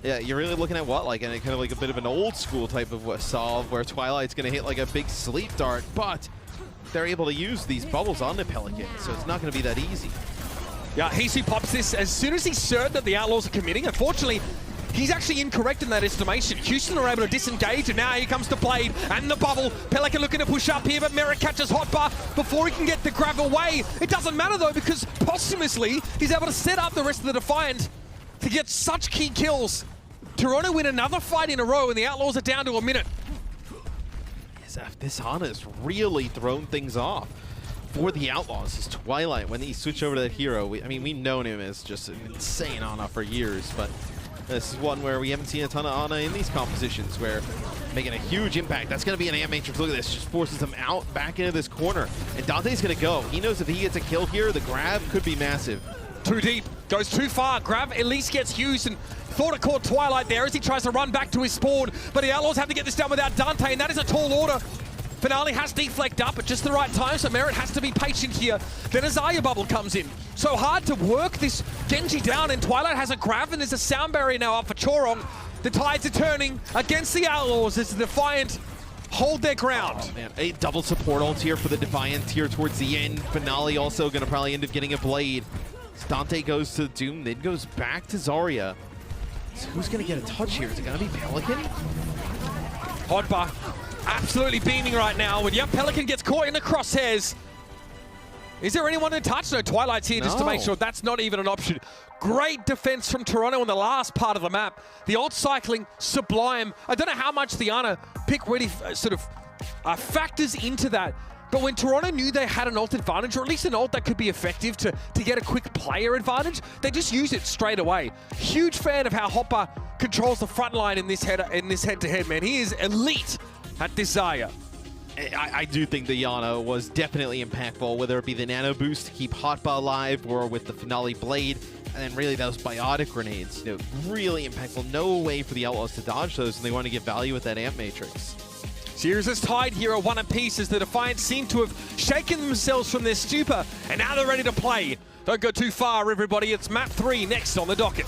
Yeah, you're really looking at what? Like kind of like a bit of an old school type of solve where Twilight's going to hit like a big sleep dart, but they're able to use these bubbles on the Pelican, so it's not going to be that easy. Yeah, Hisu pops this as soon as he's certain that the Outlaws are committing. Unfortunately, he's actually incorrect in that estimation. Houston are able to disengage, and now here comes the blade and the bubble. Pelican looking to push up here, but Merrick catches Hotbar before he can get the grab away. It doesn't matter, though, because posthumously, he's able to set up the rest of the Defiant to get such key kills. Toronto win another fight in a row, and the Outlaws are down to a minute. This Hana's really thrown things off for the Outlaws. Is Twilight, when he switched over to that hero, I mean, we've known him as just an insane Ana for years, but this is one where we haven't seen a ton of Ana in these compositions, where making a huge impact. That's going to be an amp matrix. Look at this. Just forces him out, back into this corner. And Dante's going to go. He knows if he gets a kill here, the grab could be massive. Too deep, goes too far. Grav at least gets used and thought it caught Twilight there as he tries to run back to his spawn. But the Outlaws have to get this done without Dante, and that is a tall order. Finale has deflect up at just the right time, so Merit has to be patient here. Then a Zarya bubble comes in. So hard to work this Genji down, and Twilight has a grab, and there's a sound barrier now up for Chorong. The tides are turning against the Outlaws as the Defiant hold their ground. Oh, man. A double support ult here for the Defiant here towards the end. Finale also going to probably end up getting a blade. Dante goes to Doom, then goes back to Zarya. So who's going to get a touch here? Is it going to be Pelican? Hodba absolutely beaming right now. And yep, Pelican gets caught in the crosshairs. Is there anyone in touch? No, Twilight's here just to make sure that's not even an option. Great defense from Toronto in the last part of the map. The ult cycling, sublime. I don't know how much the Ana pick really factors into that. But when Toronto knew they had an ult advantage, or at least an ult that could be effective to get a quick player advantage, they just use it straight away. Huge fan of how Hopper controls the front line in this head-to-head, man. He is elite at this Zarya. I do think the Yana was definitely impactful, whether it be the nano boost to keep Hotba alive or with the Finale blade, and then really those biotic grenades. You know, really impactful. No way for the Outlaws to dodge those, and they want to get value with that amp matrix. Series is tied here at 1 apiece as the Defiant seem to have shaken themselves from their stupor, and now they're ready to play. Don't go too far, everybody. It's map 3 next on the docket.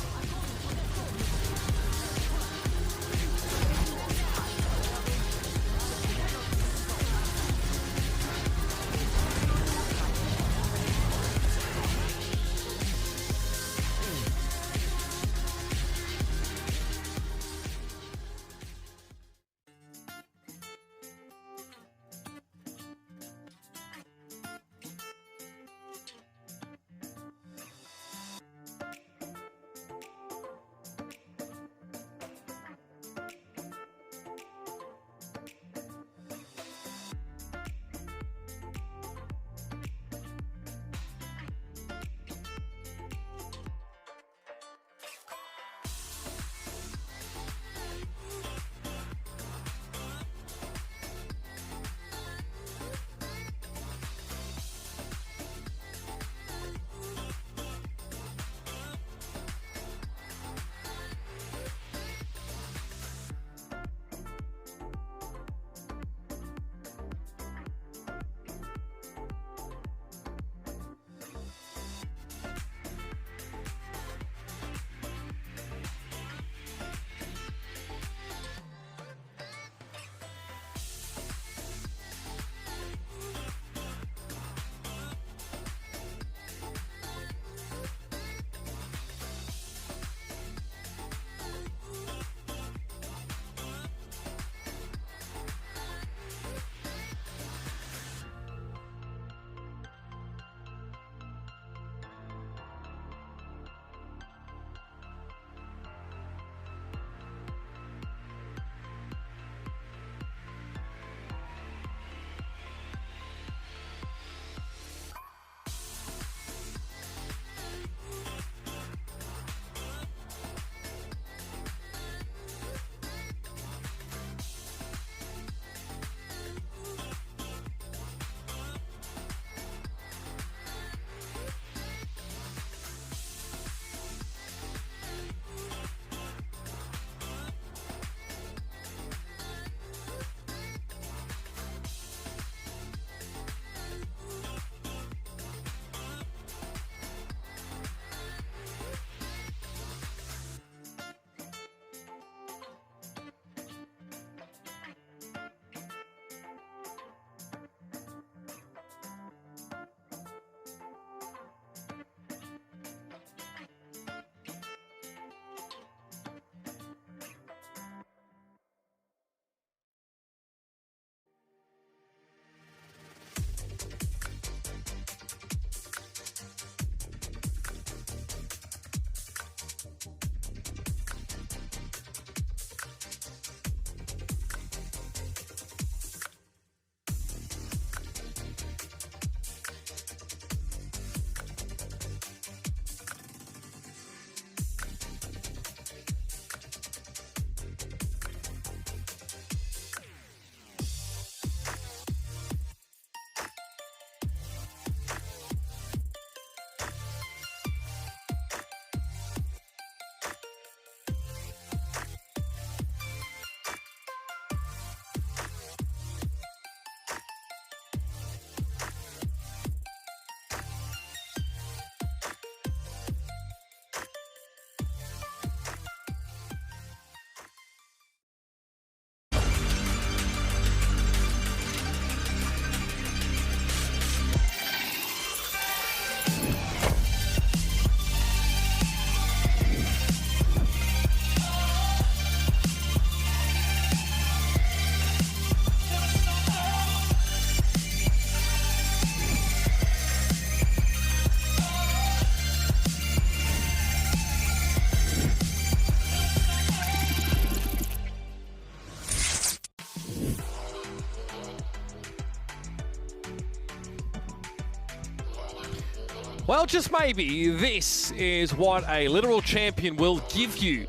Well, just maybe this is what a literal champion will give you.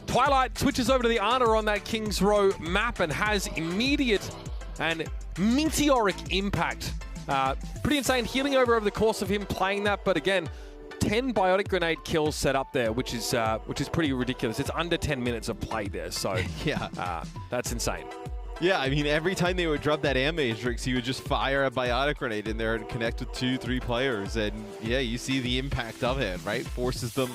Twilight switches over to the Ana on that King's Row map and has immediate and meteoric impact. Pretty insane healing over the course of him playing that, but again, 10 biotic grenade kills set up there, which is pretty ridiculous. It's under 10 minutes of play there, so yeah, that's insane. Yeah, I mean, every time they would drop that Am Matrix, he would just fire a biotic grenade in there and connect with 2-3 players, and yeah, you see the impact of it, right? Forces them.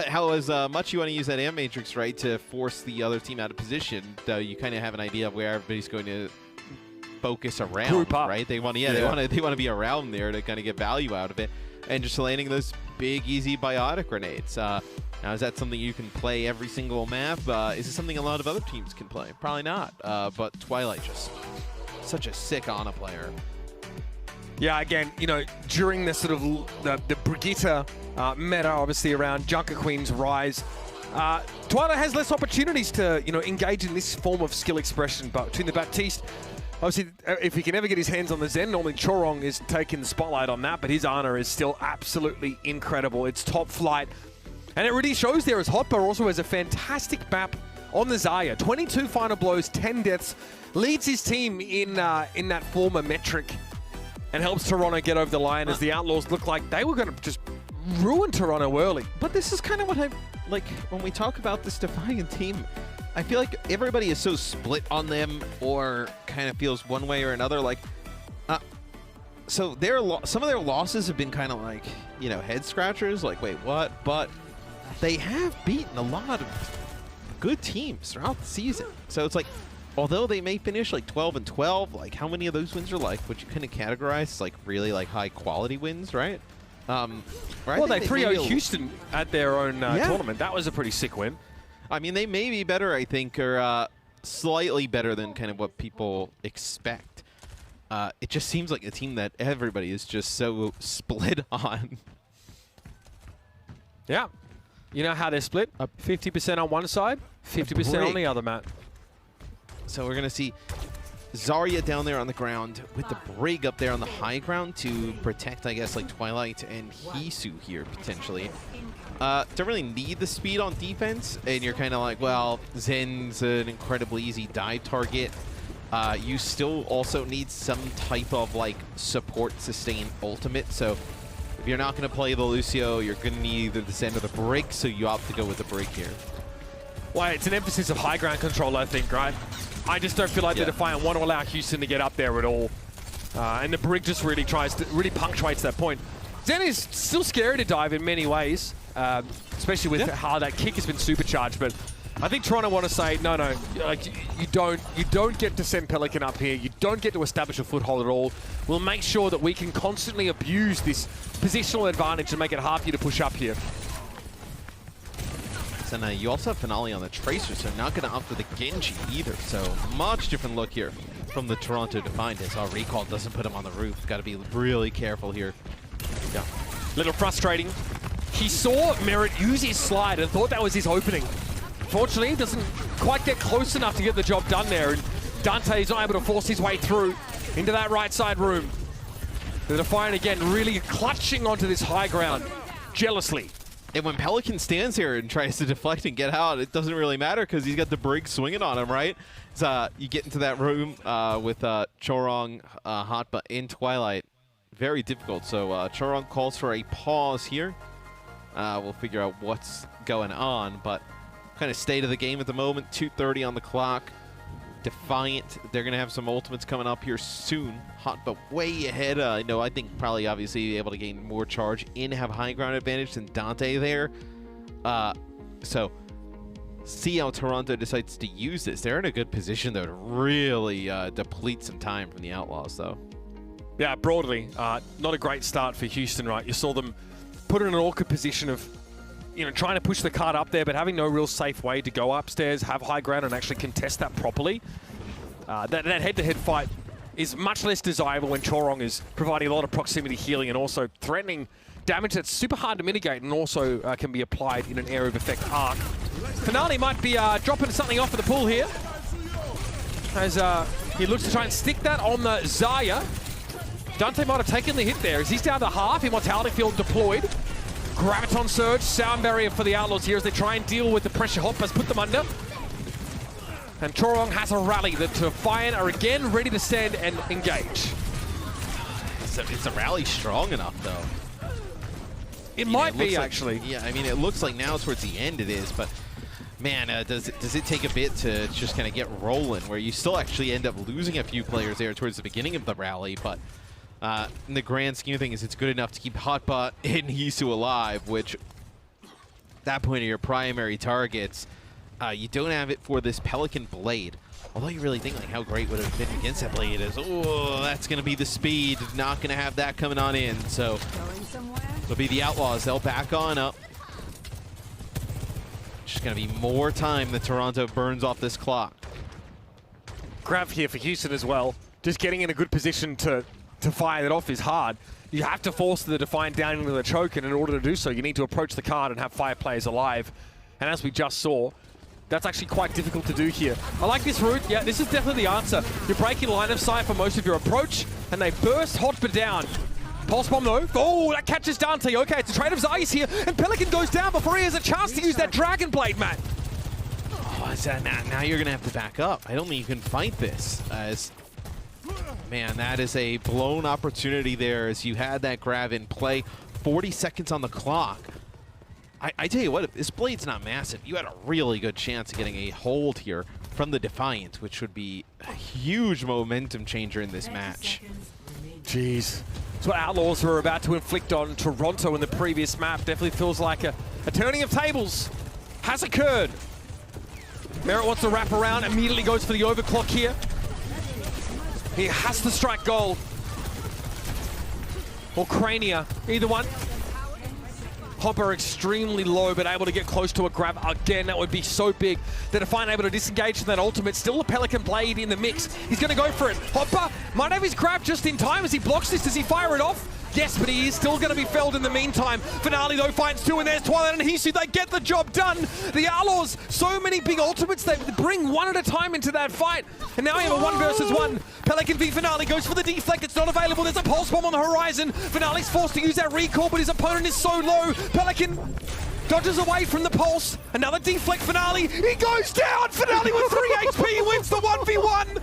How as much you want to use that Am Matrix, right, to force the other team out of position, though you kind of have an idea of where everybody's going to focus around, group up, right? They want to be around there to kind of get value out of it, and just landing those big, easy biotic grenades. Now, is that something you can play every single map? Is it something a lot of other teams can play? Probably not. But Twilight, just such a sick Ana player. Yeah, again, you know, during the sort of the Brigitte meta, obviously around Junker Queen's rise, Twilight has less opportunities to, you know, engage in this form of skill expression. But between the Baptiste, obviously, if he can ever get his hands on the Zen, normally Chorong is taking the spotlight on that, but his Ana is still absolutely incredible. It's top flight. And it really shows there as Hotbar also has a fantastic map on the Zarya. 22 final blows, 10 deaths, leads his team in that former metric, and helps Toronto get over the line as the Outlaws look like they were going to just ruin Toronto early. But this is kind of what I like when we talk about this Defiant team. I feel like everybody is so split on them, or kind of feels one way or another. Like, so some of their losses have been kind of like, you know, head scratchers. Like, wait, what? But they have beaten a lot of good teams throughout the season. So it's like, although they may finish like 12-12, like how many of those wins are like what you kind of categorize as like really like high quality wins, right? Well, they 3-0 Houston at their own tournament. That was a pretty sick win. I mean, they may be better, I think, or slightly better than kind of what people expect. It just seems like a team that everybody is just so split on. Yeah. You know how they're split? 50% on one side, 50% on the other, Matt. So we're going to see Zarya down there on the ground with the Brig up there on the high ground to protect, I guess, like Twilight and Hisu here, potentially. Don't really need the speed on defense, and you're kind of like, well, Zen's an incredibly easy dive target. You still also need some type of, like, support sustain ultimate, so if you're not going to play the Lucio, you're going to need either the Zen or the Brig, so you opt to go with the Brig here. Well, it's an emphasis of high ground control, I think, right? I just don't feel like the Defiant want to allow Houston to get up there at all. And the Brig just really punctuates that point. Zen is still scary to dive in many ways, especially with how that kick has been supercharged. But I think Toronto want to say, no, like you don't get to send Pelican up here. You don't get to establish a foothold at all. We'll make sure that we can constantly abuse this positional advantage and make it hard for you to push up here. And you also have Finale on the Tracer, so not going to opt for the Genji either. So much different look here from the Toronto Defiant. As our recall doesn't put him on the roof. Got to be really careful here. Yeah, little frustrating. He saw Merritt use his slide and thought that was his opening. Fortunately, he doesn't quite get close enough to get the job done there, and Dante is not able to force his way through into that right side room. The Defiant again really clutching onto this high ground jealously. And when Pelican stands here and tries to deflect and get out, it doesn't really matter because he's got the Brig swinging on him, right? So you get into that room with Chorong, Hotba, and Twilight. Very difficult. So Chorong calls for a pause here. We'll figure out what's going on, but kind of state of the game at the moment. 2:30 on the clock. Defiant, they're going to have some ultimates coming up here soon. Hotba way ahead. I think probably obviously be able to gain more charge and have high ground advantage than Dante there. So see how Toronto decides to use this. They're in a good position, though, to really deplete some time from the Outlaws, though. Yeah, broadly, not a great start for Houston, right? You saw them put in an awkward position of, you know, trying to push the card up there, but having no real safe way to go upstairs, have high ground, and actually contest that properly. That head-to-head fight is much less desirable when Chorong is providing a lot of proximity healing and also threatening damage that's super hard to mitigate and also can be applied in an area of effect arc. Finale might be dropping something off of the pool here as he looks to try and stick that on the Zarya. Dante might have taken the hit there as he's down to half. Immortality Field deployed. Graviton Surge, sound barrier for the Outlaws here as they try and deal with the pressure. Hop has put them under. And Chorong has a rally. The Defiant are again ready to stand and engage. It's a rally strong enough, though. It might be, actually. Yeah, I mean, it looks like now towards the end it is, but man, does it take a bit to just kind of get rolling, where you still actually end up losing a few players there towards the beginning of the rally, but in the grand scheme of things, it's good enough to keep Hotbot and Hisu alive, which, at that point, are your primary targets. You don't have it for this Pelican Blade. Although you really think like how great would it have been against that Blade is, oh, that's going to be the speed. Not going to have that coming on in. So it'll be the Outlaws. They'll back on up. Just going to be more time that Toronto burns off this clock. Grab here for Houston as well. Just getting in a good position to fire that off is hard. You have to force the Defiant down into the choke, and in order to do so, you need to approach the card and have 5 players alive. And as we just saw, that's actually quite difficult to do here. I like this route. Yeah, this is definitely the answer. You're breaking line of sight for most of your approach, and they burst Hotba down. Pulse Bomb though. Oh, that catches Dante. Okay, it's a trade of Zeiss here, and Pelican goes down before he has a chance to use that Dragon Blade, Matt. Oh, is that now you're going to have to back up. I don't think you can fight this. Man, that is a blown opportunity there as you had that grab in play. 40 seconds on the clock. I tell you what, if this Blade's not massive, you had a really good chance of getting a hold here from the Defiant, which would be a huge momentum changer in this match. Jeez. That's what Outlaws were about to inflict on Toronto in the previous map. Definitely feels like a turning of tables has occurred. Merritt wants to wrap around, immediately goes for the overclock here. He has to strike gold. Or Crania, either one. Hopper extremely low, but able to get close to a grab again. That would be so big. The Defiant able to disengage from that ultimate. Still a Pelican Blade in the mix. He's going to go for it. Hopper might have his grab just in time as he blocks this. Does he fire it off? Yes, but he is still going to be felled in the meantime. Finale, though, finds 2, and there's Twilight and Hisu. They get the job done. The Outlaws, so many big ultimates. They bring one at a time into that fight. And now you have a 1 versus 1. Pelican v Finale goes for the deflect. It's not available. There's a Pulse Bomb on the horizon. Finale's forced to use that recall, but his opponent is so low. Pelican dodges away from the Pulse. Another deflect Finale. He goes down. Finale with 3 HP wins the 1v1.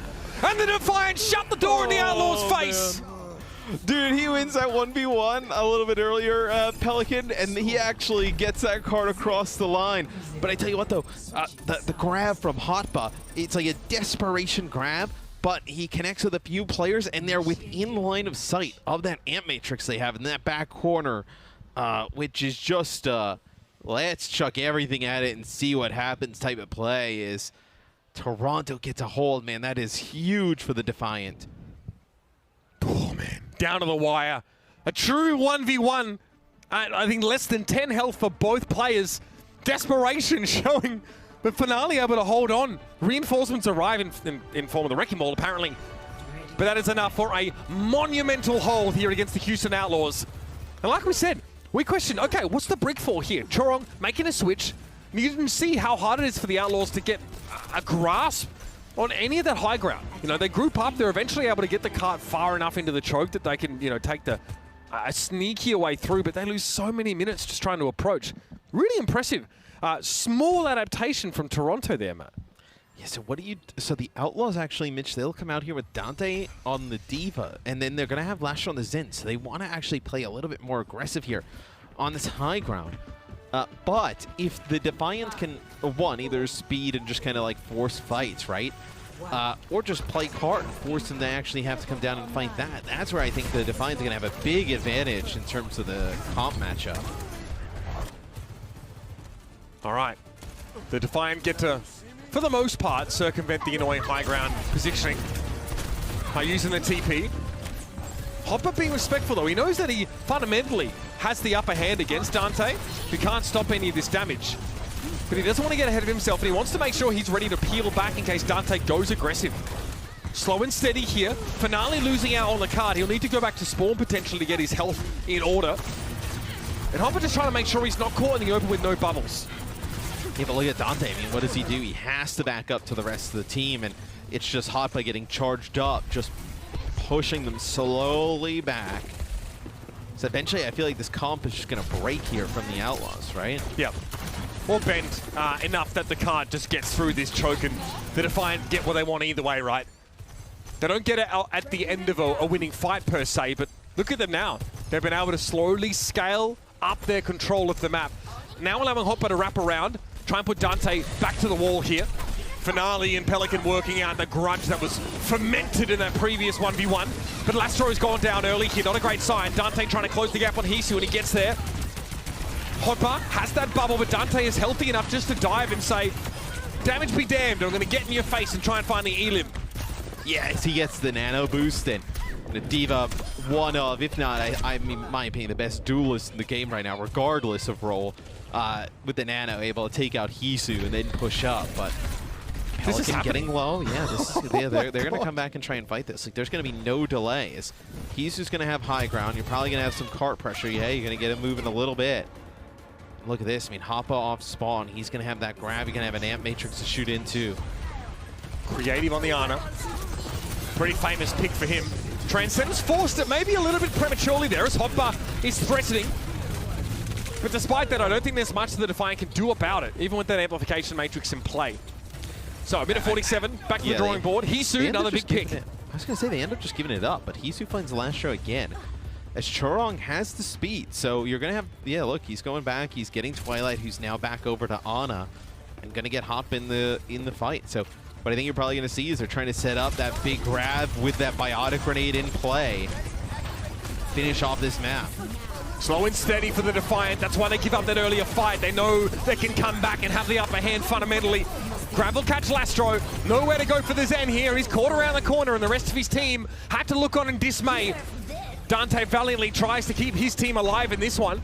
And the Defiant shut the door in the Outlaws' face. Dude, he wins that 1v1 a little bit earlier, Pelican, and he actually gets that card across the line. But I tell you what, though, the grab from Hotba, it's like a desperation grab, but he connects with a few players, and they're within line of sight of that amp matrix they have in that back corner, which is just, let's chuck everything at it and see what happens type of play. Is Toronto gets a hold, man. That is huge for the Defiant. Oh, man. Down to the wire. A true 1v1. I think less than 10 health for both players. Desperation showing, but Finale able to hold on. Reinforcements arrive in form of the Wrecking Ball, apparently. But that is enough for a monumental hold here against the Houston Outlaws. And like we said, we questioned, okay, what's the brick for here? Chorong making a switch. You didn't see how hard it is for the Outlaws to get a grasp on any of that high ground. You know, they group up, they're eventually able to get the cart far enough into the choke that they can, you know, take the sneakier way through, but they lose so many minutes just trying to approach. Really impressive. Small adaptation from Toronto there, Matt. Yeah, so the Outlaws actually, Mitch, they'll come out here with Dante on the Diva, and then they're going to have Lash on the Zen, so they want to actually play a little bit more aggressive here on this high ground. But if the Defiant can, one, either speed and just kind of like force fights, right? Or just play cart and force them to actually have to come down and fight that. That's where I think the Defiant are going to have a big advantage in terms of the comp matchup. All right. The Defiant get to, for the most part, circumvent the annoying high ground positioning by using the TP. Hopper being respectful, though. He knows that he fundamentally has the upper hand against Dante, who can't stop any of this damage. But he doesn't want to get ahead of himself, and he wants to make sure he's ready to peel back in case Dante goes aggressive. Slow and steady here. Finale losing out on the card. He'll need to go back to spawn potentially to get his health in order. And Hopper just trying to make sure he's not caught in the open with no bubbles. Yeah, but look at Dante. I mean, what does he do? He has to back up to the rest of the team, and it's just Hotba getting charged up, just pushing them slowly back. So eventually, I feel like this comp is just going to break here from the Outlaws, right? Yep. Or bend enough that the card just gets through this choke and the Defiant get what they want either way, right? They don't get it out at the end of a winning fight per se, but look at them now. They've been able to slowly scale up their control of the map. Now allowing Hopper to wrap around, try and put Dante back to the wall here. Finale and Pelican working out the grudge that was fermented in that previous 1v1. But Lastro's gone down early here, not a great sign. Dante trying to close the gap on Hisu and he gets there. Hopper has that bubble, but Dante is healthy enough just to dive and say, damage be damned, I'm going to get in your face and try and find the elim. Yes, he gets the nano boost, and D.Va, one of, if not, I mean, in my opinion, the best duelist in the game right now, regardless of role, with the nano, able to take out Hisu and then push up, but Pelican getting low, yeah, they're going to come back and try and fight this. Like, there's going to be no delays. Hisu's going to have high ground, you're probably going to have some cart pressure, yeah, you're going to get him moving a little bit. Look at this, I mean, Hoppa off spawn, he's going to have that grab, he's going to have an amp matrix to shoot into. Creative on the Ana. Pretty famous pick for him. Transcendence forced it maybe a little bit prematurely there as Hoppa is threatening. But despite that, I don't think there's much the Defiant can do about it, even with that amplification matrix in play. So a minute 47, back to the drawing board. Hisu, another big pick. I was going to say they end up just giving it up, but Hisu finds Lastro again. As Chorong has the speed, so you're going to have, yeah, look, he's going back, he's getting Twilight, who's now back over to Ana, and going to get Hop in the fight. So what I think you're probably going to see is they're trying to set up that big grab with that biotic grenade in play. Finish off this map. Slow and steady for the Defiant. That's why they give up that earlier fight. They know they can come back and have the upper hand fundamentally. Grab will catch Lastro. Nowhere to go for the Zen here. He's caught around the corner and the rest of his team had to look on in dismay. Dante valiantly tries to keep his team alive in this one.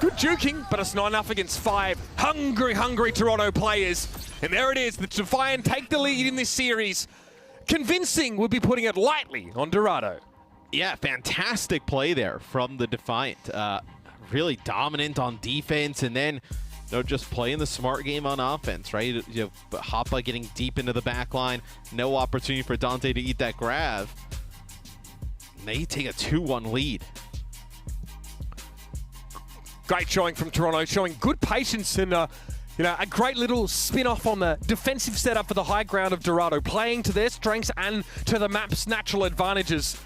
Good juking, but it's not enough against 5 hungry Toronto players. And there it is, the Defiant take the lead in this series. Convincing would be putting it lightly on Dorado. Yeah, fantastic play there from the Defiant. Really dominant on defense, and then just playing the smart game on offense, right? You know, Hoppa getting deep into the back line, no opportunity for Dante to eat that grab. And they take a 2-1 lead. Great showing from Toronto, showing good patience and a great little spin-off on the defensive setup for the high ground of Dorado, playing to their strengths and to the map's natural advantages.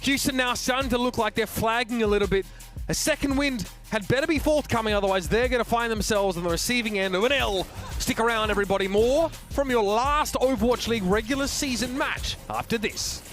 Houston now starting to look like they're flagging a little bit. A second wind had better be forthcoming, otherwise they're going to find themselves on the receiving end of an L. Stick around, everybody. More from your last Overwatch League regular season match after this.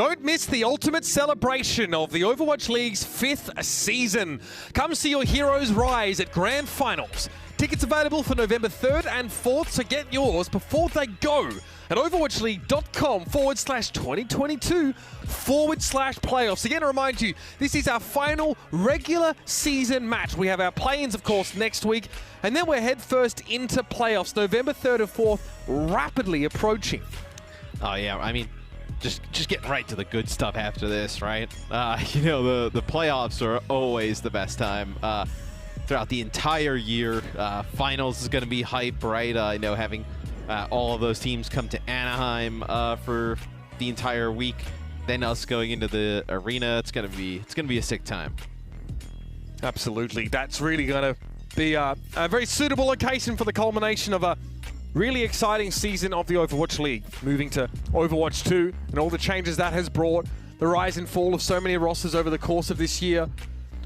Don't miss the ultimate celebration of the Overwatch League's 5th season. Come see your heroes rise at Grand Finals. Tickets available for November 3rd and 4th, so get yours before they go at overwatchleague.com/2022/playoffs. Again, to remind you, this is our final regular season match. We have our play-ins, of course, next week, and then we're headfirst into playoffs. November 3rd and 4th, rapidly approaching. Oh, yeah. I mean, just get right to the good stuff after this, right? You know, the playoffs are always the best time throughout the entire year. Finals is going to be hype, right? I know having all of those teams come to Anaheim for the entire week, then us going into the arena, it's gonna be a sick time. Absolutely, that's really going to be a very suitable occasion for the culmination of a really exciting season of the Overwatch League, moving to Overwatch 2 and all the changes that has brought, the rise and fall of so many rosters over the course of this year,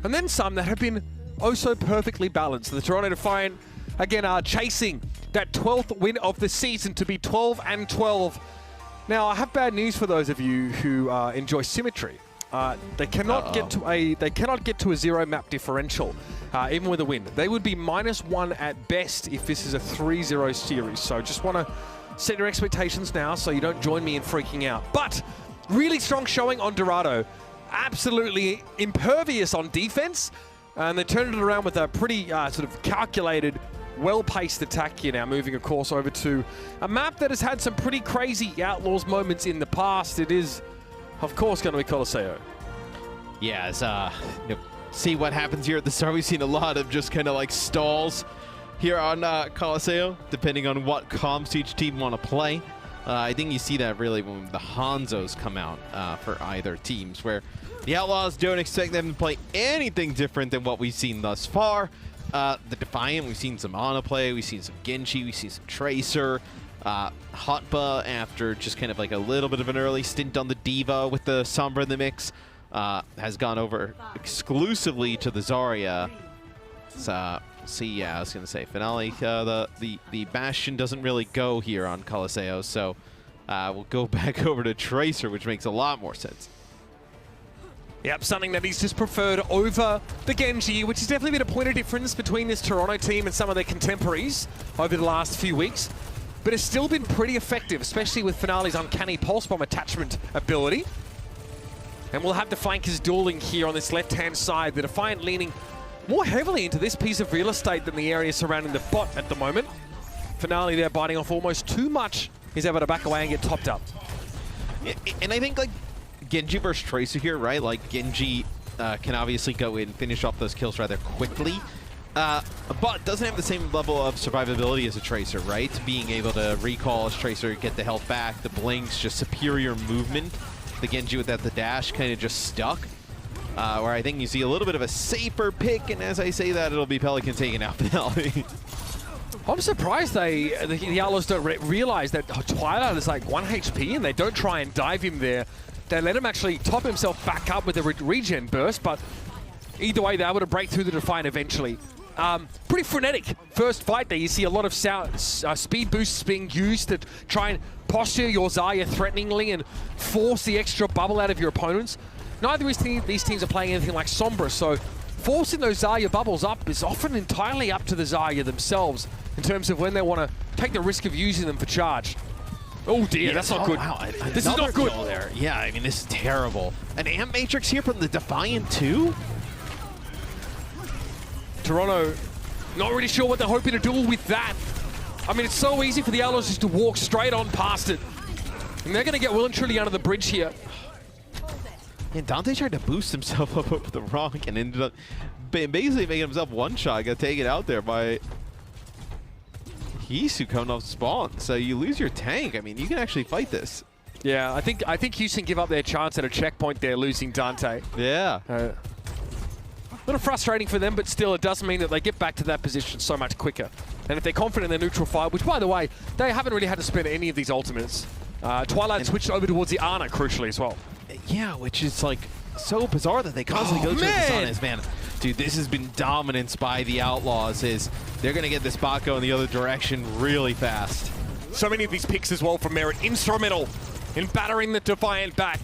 and then some that have been oh so perfectly balanced. The Toronto Defiant, again, are chasing that 12th win of the season to be 12-12. Now, I have bad news for those of you who enjoy symmetry. They cannot get to a 0 map differential, even with a win. They would be -1 at best if this is a 3-0 series. So just want to set your expectations now so you don't join me in freaking out. But really strong showing on Dorado. Absolutely impervious on defense. And they turned it around with a pretty sort of calculated, well-paced attack here now, moving, of course, over to a map that has had some pretty crazy Outlaws moments in the past. It is, of course, going to be Coliseo. Yeah, as see what happens here at the start. We've seen a lot of just kind of like stalls here on Coliseo, depending on what comps each team want to play. I think you see that really when the Hanzos come out for either teams, where the Outlaws don't expect them to play anything different than what we've seen thus far. The Defiant, we've seen some Ana play, we've seen some Genji, we've seen some Tracer. Hotba, after just kind of like a little bit of an early stint on the Diva with the Sombra in the mix, has gone over exclusively to the Zarya. So, yeah, I was going to say, Finale, the Bastion doesn't really go here on Coliseo, so we'll go back over to Tracer, which makes a lot more sense. Yep, something that he's just preferred over the Genji, which has definitely been a point of difference between this Toronto team and some of their contemporaries over the last few weeks. But it's still been pretty effective, especially with Finale's uncanny pulse bomb attachment ability. And we'll have the flankers dueling here on this left-hand side. The Defiant leaning more heavily into this piece of real estate than the area surrounding the bot at the moment. Finale there biting off almost too much. He's able to back away and get topped up. And I think, like, Genji versus Tracer here, right? Like, Genji can obviously go in and finish off those kills rather quickly, but doesn't have the same level of survivability as a Tracer, right? Being able to recall as Tracer, get the health back, the blinks, just superior movement. The Genji with that, the dash kind of just stuck, where I think you see a little bit of a safer pick, and as I say that, it'll be Pelican taking out Finale. I'm surprised the Outlaws don't realize that Twilight is like 1 HP and they don't try and dive him there. They let him actually top himself back up with a regen burst, but either way, they're able to break through the Defiant eventually. Pretty frenetic first fight there. You see a lot of speed boosts being used to try and posture your Zarya threateningly and force the extra bubble out of your opponents. Neither of these teams are playing anything like Sombra, so forcing those Zarya bubbles up is often entirely up to the Zarya themselves in terms of when they want to take the risk of using them for charge. Oh dear, that's not good. Wow. This is not good. There. Yeah, I mean, this is terrible. An Amp Matrix here from the Defiant too? Toronto, not really sure what they're hoping to do with that. I mean, it's so easy for the Outlaws just to walk straight on past it. And they're going to get well and truly under the bridge here. And Dante tried to boost himself up over the rock and ended up basically making himself one-shot. Got taken out there by Hisu coming off spawn. So you lose your tank. I mean, you can actually fight this. Yeah, I think Houston give up their chance at a checkpoint there, losing Dante. Yeah. A little frustrating for them, but still, it does mean that they get back to that position so much quicker. And if they're confident in their neutral fight, which, by the way, they haven't really had to spend any of these ultimates. Twilight switched over towards the Ana, crucially, as well. Yeah, which is, like, so bizarre that they constantly go to this on his man. Dude, this has been dominance by the Outlaws. They're going to get this bot going the other direction really fast. So many of these picks as well from Merit, instrumental in battering the Defiant back.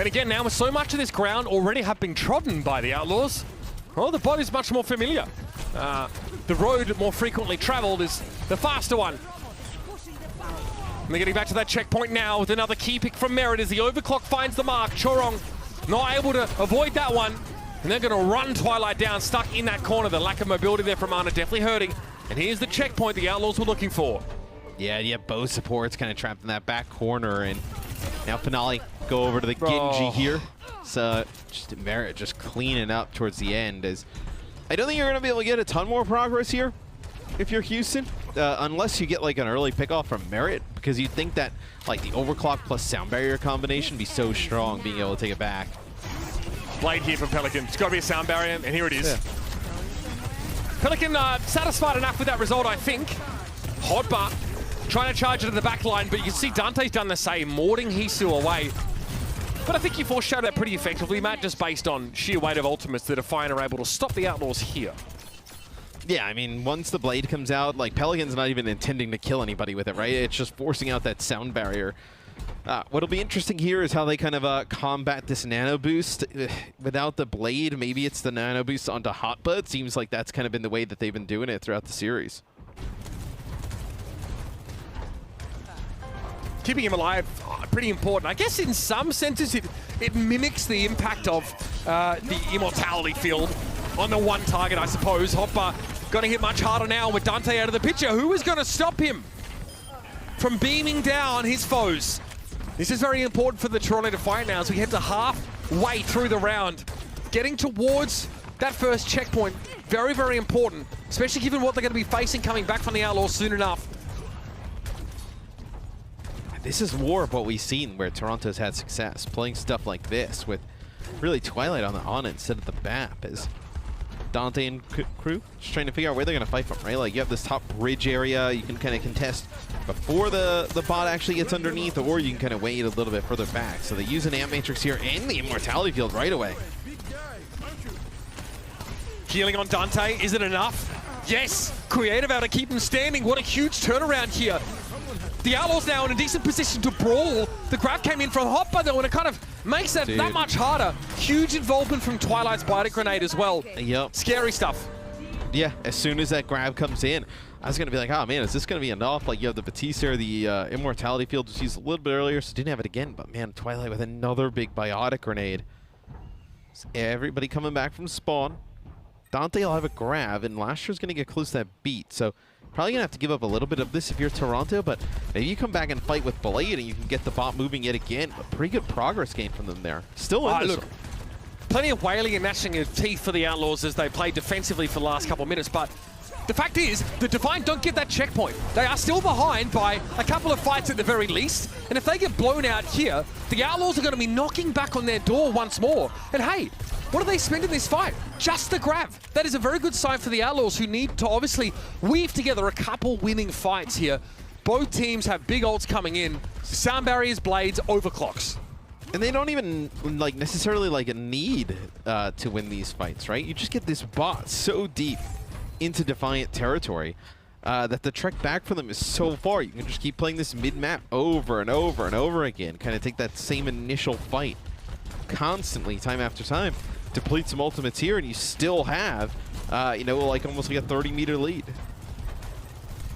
And again, now with so much of this ground already have been trodden by the Outlaws, well, the body's much more familiar. The road more frequently traveled is the faster one. And they're getting back to that checkpoint now with another key pick from Merit as the overclock finds the mark. Chorong not able to avoid that one. And they're going to run Twilight down, stuck in that corner. The lack of mobility there from Ana definitely hurting. And here's the checkpoint the Outlaws were looking for. Yeah, you have both supports kind of trapped in that back corner. And now Finale go over to the Genji here. So just Merit just cleaning up towards the end. As I don't think you're going to be able to get a ton more progress here if you're Houston, unless you get like an early pickoff from Merit, because you'd think that like the overclock plus sound barrier combination be so strong being able to take it back. Blade here from Pelican. It's got to be a sound barrier, and here it is. Yeah. Pelican satisfied enough with that result, I think. Hotbar trying to charge it to the back line, but you can see Dante's done the same, morting Hisu away. But I think you foreshadowed that pretty effectively, Matt, just based on sheer weight of ultimates. The Defiant are able to stop the Outlaws here. Yeah, I mean, once the blade comes out, like, Pelican's not even intending to kill anybody with it, right? It's just forcing out that sound barrier. What'll be interesting here is how they kind of combat this nano boost. Without the blade, maybe it's the nano boost onto Hotba. It seems like that's kind of been the way that they've been doing it throughout the series. Keeping him alive, pretty important. I guess in some senses it mimics the impact of the immortality field on the one target, I suppose. Hotbar going to hit much harder now with Dante out of the picture. Who is going to stop him from beaming down his foes? This is very important for the Toronto Defiant now as we head to halfway through the round. Getting towards that first checkpoint, very, very important, especially given what they're going to be facing coming back from the Outlaws soon enough. This is more of what we've seen where Toronto's had success, playing stuff like this with really Twilight on it instead of the BAP, as Dante and crew just trying to figure out where they're going to fight from, right? Like, you have this top bridge area, you can kind of contest before the bot actually gets underneath, or you can kind of wait a little bit further back. So they use an Amp Matrix here and the Immortality Field right away. Healing on Dante, is it enough? Yes! Creative out to keep him standing. What a huge turnaround here. The Outlaws now in a decent position to brawl. The grab came in from Hotbar though, and it kind of makes that much harder. Huge involvement from Twilight's Biotic Grenade as well. Yep. Scary stuff. Yeah, as soon as that grab comes in, I was going to be like, oh man, is this going to be enough? Like, you have the Batiste or the Immortality Field just used a little bit earlier, so didn't have it again. But man, Twilight with another big Biotic Grenade. So everybody coming back from spawn. Dante will have a grab, and Lasher's going to get close to that beat. So probably going to have to give up a little bit of this if you're Toronto, but maybe you come back and fight with Blade and you can get the bot moving yet again. But pretty good progress gain from them there. Still in this one. Plenty of wailing and gnashing of teeth for the Outlaws as they play defensively for the last couple of minutes, but the fact is, the Defiant don't get that checkpoint. They are still behind by a couple of fights at the very least, and if they get blown out here, the Outlaws are going to be knocking back on their door once more. And hey, what do they spend in this fight? Just the grab. That is a very good sign for the Outlaws, who need to obviously weave together a couple winning fights here. Both teams have big ults coming in. Sound barriers, blades, overclocks. And they don't even like necessarily like a need to win these fights, right? You just get this bot so deep into Defiant territory that the trek back for them is so far. You can just keep playing this mid-map over and over and over again. Kind of take that same initial fight constantly, time after time. Deplete some ultimates here, and you still have, you know, like almost like a 30-meter lead.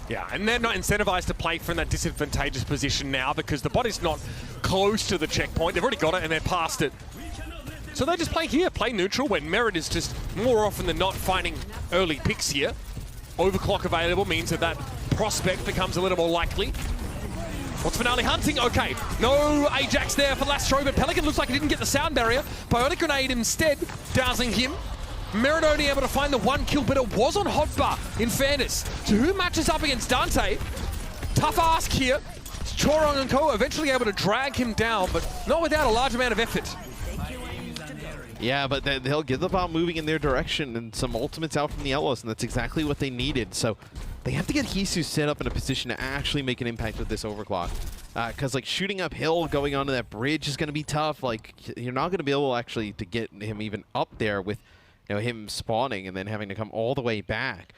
Yeah, and they're not incentivized to play from that disadvantageous position now because the body's not close to the checkpoint. They've already got it and they're past it. So they just play here, play neutral, when Merit is just more often than not finding early picks here. Overclock available means that that prospect becomes a little more likely. What's Finale hunting? Okay, no Ajax there for Lastro, but Pelican looks like he didn't get the sound barrier. Biotic Grenade instead, dousing him. Merit only able to find the one kill, but it was on Hotbar, in fairness. So who matches up against Dante? Tough ask here. Chorong and Co. eventually able to drag him down, but not without a large amount of effort. Yeah, but they'll get the bot moving in their direction and some ultimates out from the Outlaws, and that's exactly what they needed. So they have to get Hisu set up in a position to actually make an impact with this overclock. Because like shooting uphill, going onto that bridge is going to be tough. Like, you're not going to be able actually to get him even up there with, you know, him spawning and then having to come all the way back.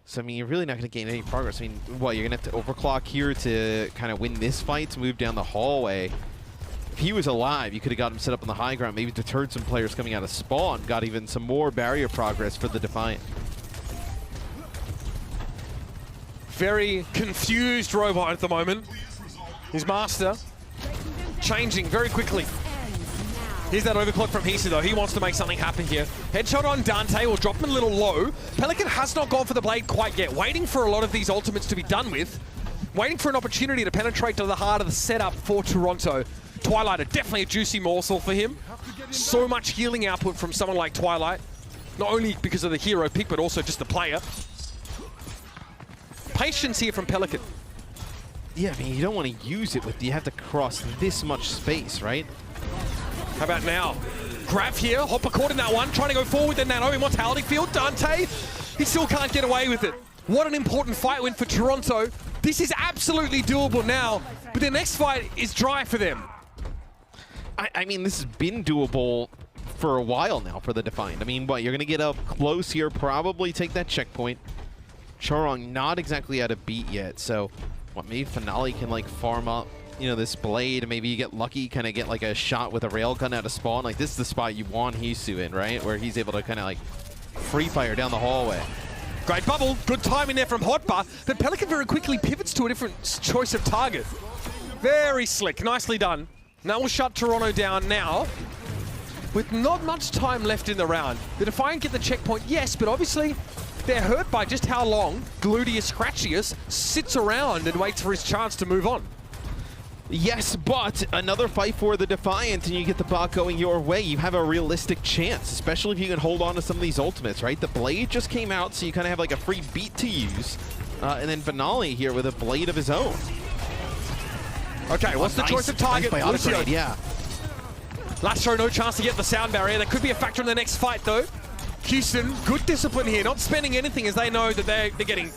So, I mean, you're really not going to gain any progress. I mean, what, you're going to have to overclock here to kind of win this fight, to move down the hallway. if he was alive, you could have got him set up on the high ground, maybe deterred some players coming out of spawn, got even some more barrier progress for the Defiant. Very confused robot at the moment. His master changing very quickly. Here's that overclock from Hisa though. He wants to make something happen here. Headshot on Dante will drop him a little low. Pelican has not gone for the blade quite yet. Waiting for a lot of these ultimates to be done with. Waiting for an opportunity to penetrate to the heart of the setup for Toronto. Twilight are definitely a juicy morsel for him. So much healing output from someone like Twilight. Not only because of the hero pick, but also just the player. Patience here from Pelican. Yeah, I mean, you don't want to use it with, you have to cross this much space, right? How about now? Grab here, Hopper caught in that one, trying to go forward with the Nano Immortality Field. Dante, he still can't get away with it. What an important fight win for Toronto. This is absolutely doable now, but the next fight is dry for them. I mean, this has been doable for a while now for the Defiant. I mean, what, you're going to get up close here, probably take that checkpoint. Chorong not exactly out of beat yet, so what, maybe Finale can like farm up, you know, this blade, and maybe you get lucky, kind of get like a shot with a railgun out of spawn. Like, this is the spot you want Hisu in, right? Where he's able to kind of like free fire down the hallway. Great bubble, good timing there from Hotbar, but Pelican very quickly pivots to a different choice of target. Very slick, nicely done. Now we'll shut Toronto down now. With not much time left in the round. The Defiant get the checkpoint, yes, but obviously they're hurt by just how long Gluteus Scratchius sits around and waits for his chance to move on. Yes, but another fight for the Defiant, and you get the bot going your way. You have a realistic chance, especially if you can hold on to some of these ultimates, right? The blade just came out, so you kind of have like a free beat to use. And then Finale here with a blade of his own. Okay, what's the choice of target? Nice Lucio. yeah. Lastro, no chance to get the sound barrier. That could be a factor in the next fight, though. Houston, good discipline here, not spending anything as they know that they're getting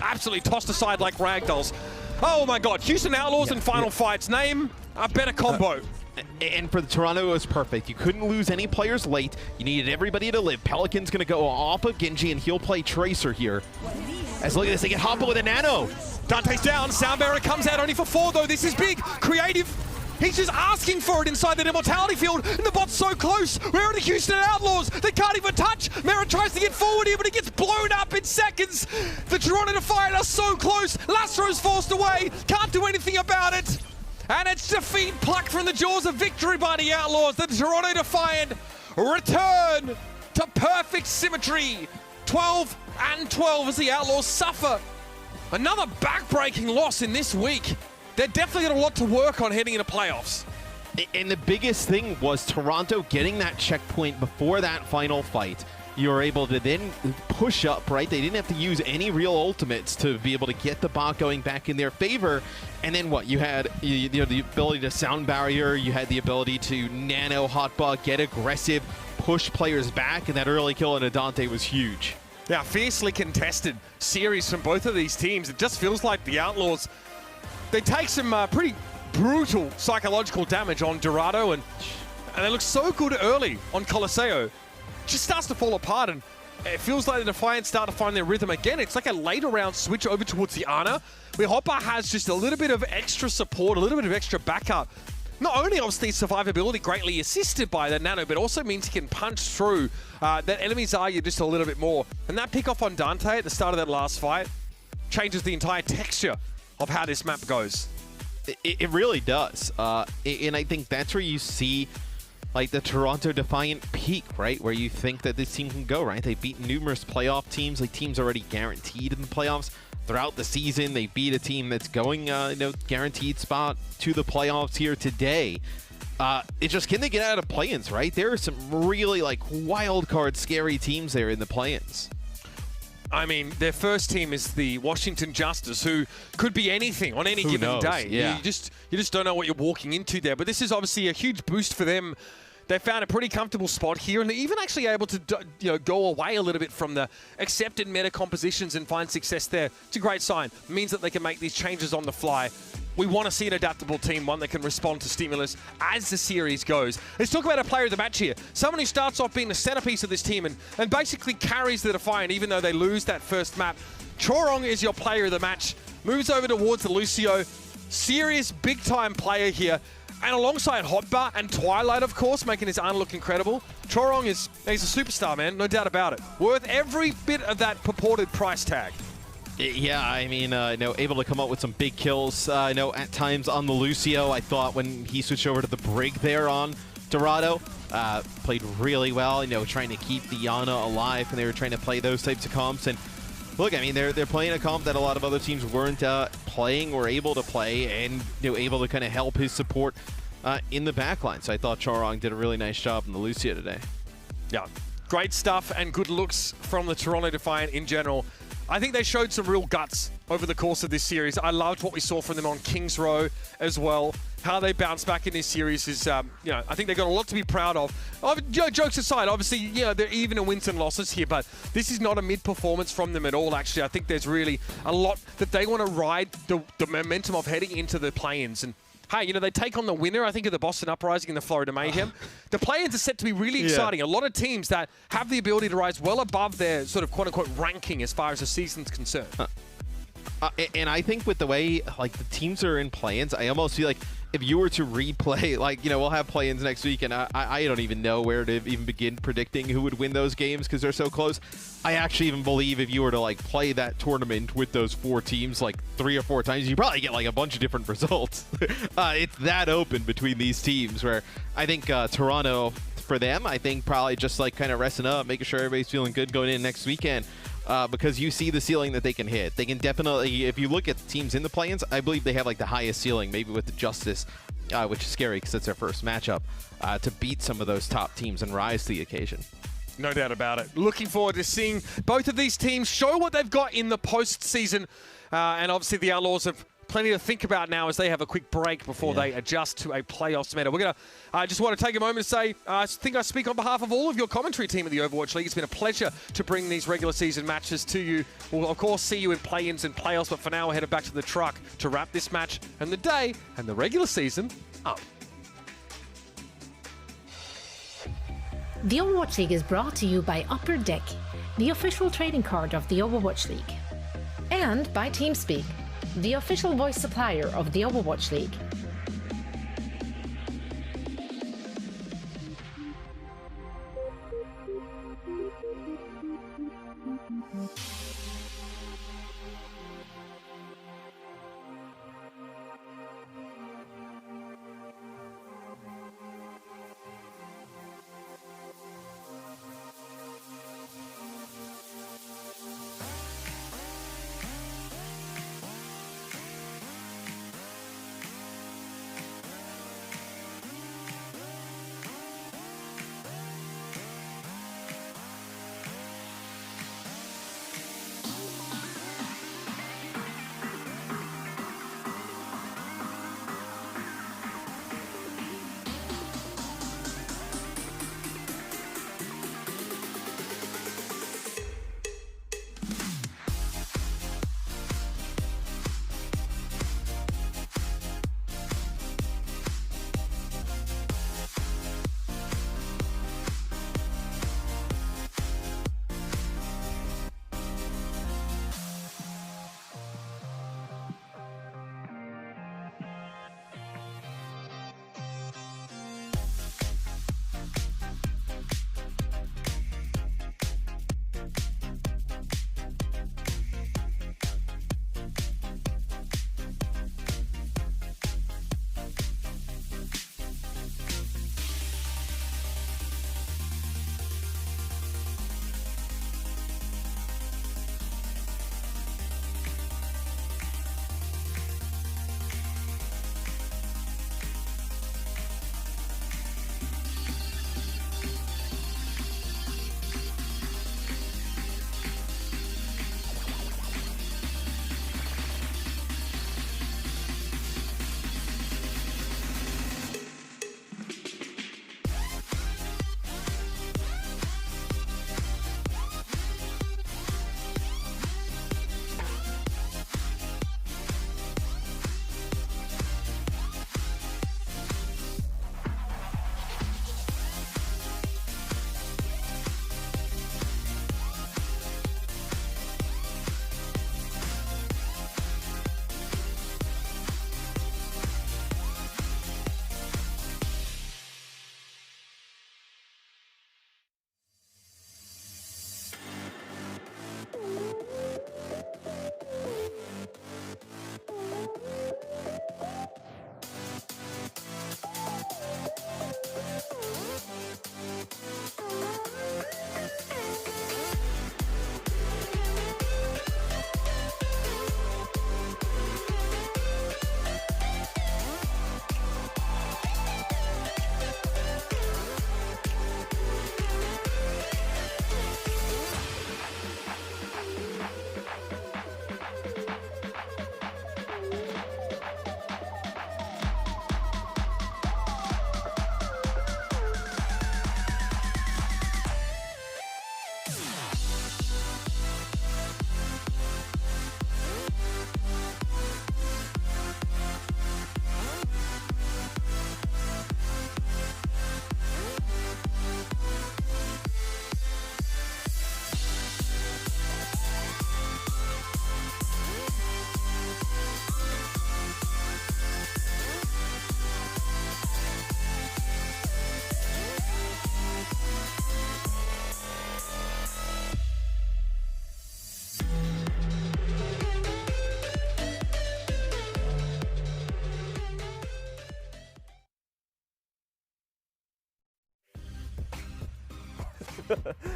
absolutely tossed aside like ragdolls. Oh my God, Houston Outlaws in final fights. Name a better combo. And for the Toronto, it was perfect. You couldn't lose any players late. You needed everybody to live. Pelican's going to go off of Genji, and he'll play Tracer here. As look at this, they get Hopper with a Nano. Dante's down, sound barrier comes out only for 4 though. This is big, creative. He's just asking for it inside that immortality field, and the bot's so close. Where are the Houston Outlaws? They can't even touch. Mera tries to get forward here, but he gets blown up in seconds. The Toronto Defiant are so close. Lastro's forced away, can't do anything about it. And it's defeat plucked from the jaws of victory by the Outlaws. The Toronto Defiant return to perfect symmetry. 12-12 as the Outlaws suffer another back-breaking loss in this week. They're definitely got a lot to work on heading into playoffs. And the biggest thing was Toronto getting that checkpoint before that final fight. You were able to then push up, right? They didn't have to use any real ultimates to be able to get the bot going back in their favor. And then what? You had you know, the ability to sound barrier. You had the ability to nano hotbot, get aggressive, push players back. And that early kill on Adante was huge. Yeah, fiercely contested series from both of these teams. It just feels like the Outlaws, they take some pretty brutal psychological damage on Dorado, and they look so good early on Coliseo. Just starts to fall apart, and it feels like the Defiant start to find their rhythm again. It's like a later round switch over towards the Ana, where Hopper has just a little bit of extra support, a little bit of extra backup. Not only obviously survivability greatly assisted by that Nano, but also means he can punch through that enemies are you just a little bit more. And that pick off on Dante at the start of that last fight changes the entire texture of how this map goes. It really does. And I think that's where you see like the Toronto Defiant peak, right? Where you think that this team can go, right? They beat numerous playoff teams, like teams already guaranteed in the playoffs. Throughout the season, they beat a team that's going, you know, guaranteed spot to the playoffs here today. It's just, can they get out of play-ins, right? There are some really like wild card scary teams there in the play-ins. I mean, their first team is the Washington Justice, who could be anything on any given day. Yeah. You just don't know what you're walking into there. But this is obviously a huge boost for them. They found a pretty comfortable spot here, and they're even actually able to go away a little bit from the accepted meta compositions and find success there. It's a great sign. It means that they can make these changes on the fly. We want to see an adaptable team, one that can respond to stimulus as the series goes. Let's talk about a player of the match here. Someone who starts off being the centerpiece of this team and basically carries the Defiant even though they lose that first map. Chorong is your player of the match. Moves over towards the Lucio. Serious big-time player here. And alongside Hotbar and Twilight, of course, making his Ana look incredible, Chorong he's a superstar, man, no doubt about it. Worth every bit of that purported price tag. Yeah, I mean, able to come up with some big kills. I know at times on the Lucio, I thought when he switched over to the Brig there on Dorado, played really well, trying to keep the Ana alive, and they were trying to play those types of comps. And look, I mean, they're playing a comp that a lot of other teams weren't playing or able to play, and able to kind of help his support in the backline. So I thought Chorong did a really nice job in the Lucio today. Yeah, great stuff and good looks from the Toronto Defiant in general. I think they showed some real guts over the course of this series. I loved what we saw from them on Kings Row as well. How they bounced back in this series is, I think they've got a lot to be proud of. Jokes aside, obviously, they're even in wins and losses here, but this is not a mid-performance from them at all, actually. I think there's really a lot that they want to ride the momentum of heading into the play-ins. And hey, they take on the winner, I think, of the Boston Uprising and the Florida Mayhem. The play-ins are set to be really exciting. A lot of teams that have the ability to rise well above their sort of quote-unquote ranking as far as the season's concerned. And I think with the way, the teams are in play-ins, I almost feel like if you were to replay, we'll have play-ins next week, and I don't even know where to even begin predicting who would win those games because they're so close. I actually even believe if you were to, play that tournament with those 4 teams, 3 or 4 times, you probably get, a bunch of different results. It's that open between these teams where I think Toronto, for them, I think probably just, kind of resting up, making sure everybody's feeling good going in next weekend. Because you see the ceiling that they can hit. They can definitely, if you look at teams in the play-ins, I believe they have the highest ceiling, maybe with the Justice, which is scary because it's their first matchup, to beat some of those top teams and rise to the occasion. No doubt about it. Looking forward to seeing both of these teams show what they've got in the postseason. And obviously the Outlaws have plenty to think about now as they have a quick break before they adjust to a playoffs meta. We're going to just want to take a moment to say, I think I speak on behalf of all of your commentary team at the Overwatch League. It's been a pleasure to bring these regular season matches to you. We'll, of course, see you in play-ins and playoffs, but for now, we're headed back to the truck to wrap this match and the day and the regular season up. The Overwatch League is brought to you by Upper Deck, the official trading card of the Overwatch League. And by TeamSpeak, the official voice supplier of the Overwatch League.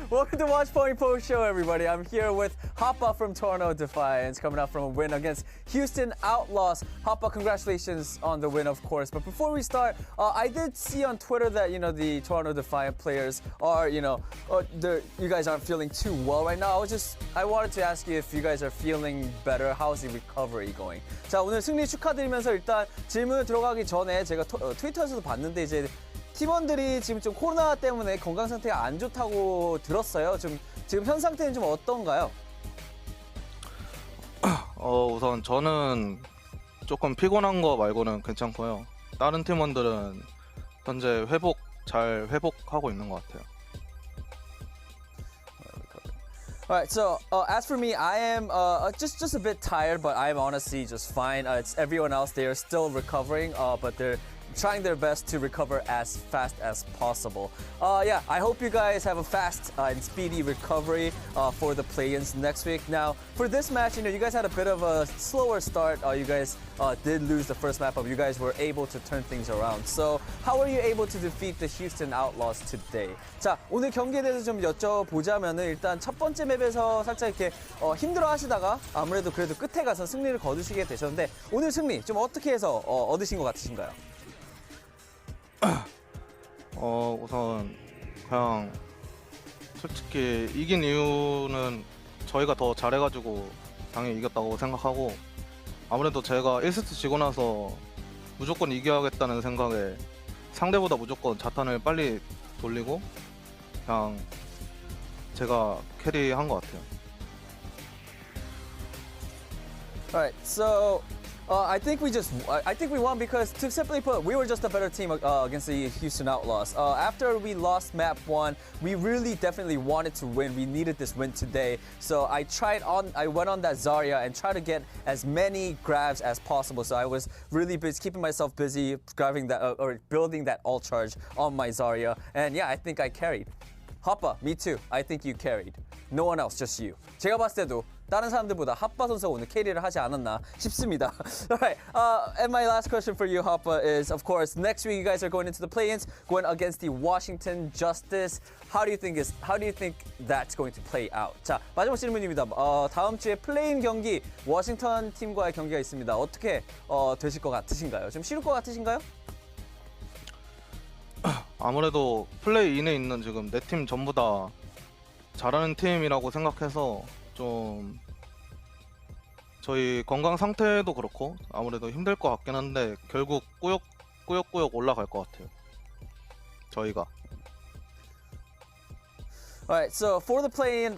Welcome to Watch Point Post Show, everybody. I'm here with Hoppa from Toronto Defiance, coming out from a win against Houston Outlaws. Hoppa, congratulations on the win, of course. But before we start, I did see on Twitter that the Toronto Defiant players are, you guys aren't feeling too well right now. I wanted to ask you if you guys are feeling better. How's the recovery going? 자, 오늘 승리 축하드리면서 일단 질문 들어가기 전에 제가 트위터에서도 봤는데 이제 팀원들이 지금 좀 코로나 때문에 건강 상태가 안 좋다고 들었어요. 지금 현 상태는 좀 어떤가요? 우선 저는 조금 피곤한 거 말고는 괜찮고요. 다른 팀원들은 현재 잘 회복하고 있는 것 같아요. Alright, so as for me, I am just a bit tired, but I'm honestly just fine. It's everyone else, they are still recovering, but they're trying their best to recover as fast as possible. Yeah, I hope you guys have a fast and speedy recovery for the play-ins next week. Now, for this match, you guys had a bit of a slower start. You guys did lose the first map, but you guys were able to turn things around. So, how were you able to defeat the Houston Outlaws today? 자, 오늘 경기에 대해서 좀 여쭤보자면은 일단 첫 번째 맵에서 살짝 이렇게 힘들어 하시다가 아무래도 그래도 끝에 가서 승리를 거두시게 되셨는데 오늘 승리 좀 어떻게 해서 얻으신 것 같으신가요? 우선 그냥 솔직히 이긴 이유는 저희가 더 잘해가지고 당연히 이겼다고 생각하고 아무래도 제가 1세트 지고 나서 무조건 이겨야겠다는 생각에 상대보다 무조건 자탄을 빨리 돌리고 그냥 제가 캐리한 것 같아요. Alright, so I think we won because, to simply put, we were just a better team against the Houston Outlaws. After we lost map 1, we really definitely wanted to win. We needed this win today. So I went on that Zarya and tried to get as many grabs as possible. So I was really busy, keeping myself busy, grabbing that or building that ult charge on my Zarya. And yeah, I think I carried. Hoppa, me too. I think you carried. No one else, just you. 제가 봤을 때도 다른 사람들보다 핫바 선수가 오늘 캐리를 하지 않았나 싶습니다. Alright, and my last question for you, Hoppa, is of course next week you guys are going into the play-ins, going against the Washington Justice. How do you think that's going to play out? 자, 마지막 질문입니다. 다음 주에 플레인 경기 워싱턴 팀과의 경기가 있습니다. 어떻게 되실 것 같으신가요? 좀 쉬울 것 같으신가요? 아무래도 플레이 인에 있는 지금 네 팀 전부 다 잘하는 팀이라고 생각해서 좀 저희 건강 상태도 그렇고 아무래도 힘들 것 같긴 한데 결국 꾸역꾸역 올라갈 것 같아요. 저희가. Alright, so for the play-ins,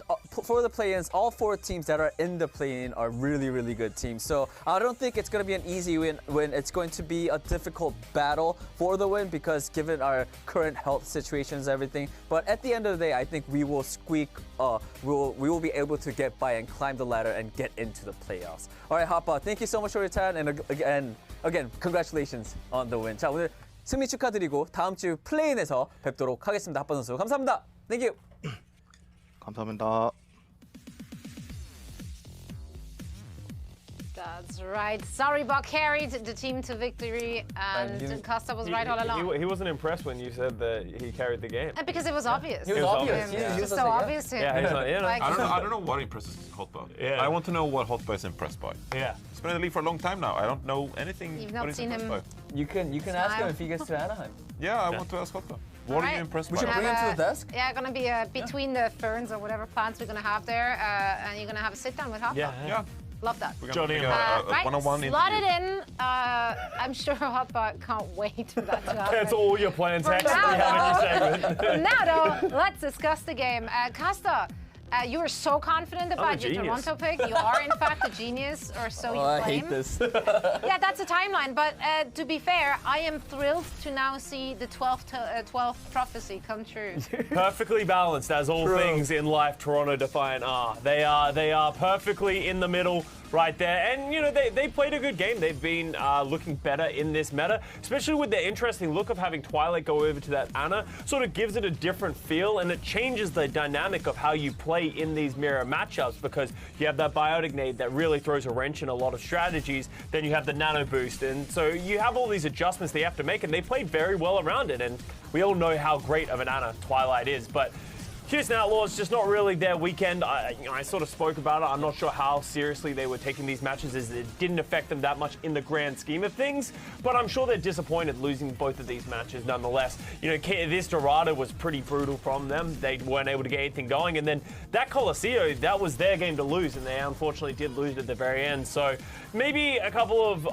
all 4 teams that are in the play-in are really, really good teams. So I don't think it's going to be an easy win. It's going to be a difficult battle for the win because given our current health situations and everything. But at the end of the day, I think we will we will be able to get by and climb the ladder and get into the playoffs. Alright, Hoppa, thank you so much for your time and again, congratulations on the win. 자, 오늘 승리 축하드리고 다음 주 플레이인에서 뵙도록 하겠습니다. 핫바 선수 감사합니다. Thank you. 감사합니다. That's right. Zaribok carried the team to victory, and Costa was right all along. He wasn't impressed when you said that he carried the game. And because it was obvious. It was obvious. It was so obvious to him. Yeah, he's not, Like, I don't know what impresses Hotba. Yeah. I want to know what Hotba is impressed by. Yeah. He's been in the league for a long time now. I don't know anything. You've not what he's seen impressed him. by. You can ask him if he gets to Anaheim. Yeah, I want to ask Hotba. What are you impressed We by? should bring him to the desk. Yeah, gonna be between the ferns or whatever plants we're gonna have there, and you're gonna have a sit down with Hoppa. Yeah. Love that. We're Johnny gonna and make a one-on-one slot interview. it in. I'm sure Hoppa can't wait for that to happen. That's all your plans For actually have in your segment. Now though, let's discuss the game. Costa, you were so confident about your genius. Toronto pick. You are in fact a genius, or so you I claim. hate this. Yeah, that's a timeline. But to be fair, I am thrilled to now see the 12th prophecy come true. Perfectly balanced, as all things in life Toronto Defiant are. They are perfectly in the middle right there. And, you know, they played a good game. They've been looking better in this meta, especially with the interesting look of having Twilight go over to that Ana. Sort of gives it a different feel, and it changes the dynamic of how you play in these mirror matchups, because you have that Biotic nade that really throws a wrench in a lot of strategies. Then you have the Nano Boost, and so you have all these adjustments they have to make, and they played very well around it. And we all know how great of an Ana Twilight is, but Houston Outlaws, just not really their weekend. I sort of spoke about it. I'm not sure how seriously they were taking these matches, as it didn't affect them that much in the grand scheme of things. But I'm sure they're disappointed losing both of these matches nonetheless. This Dorado was pretty brutal from them. They weren't able to get anything going. And then that Coliseo, that was their game to lose, and they unfortunately did lose at the very end. So maybe a couple of,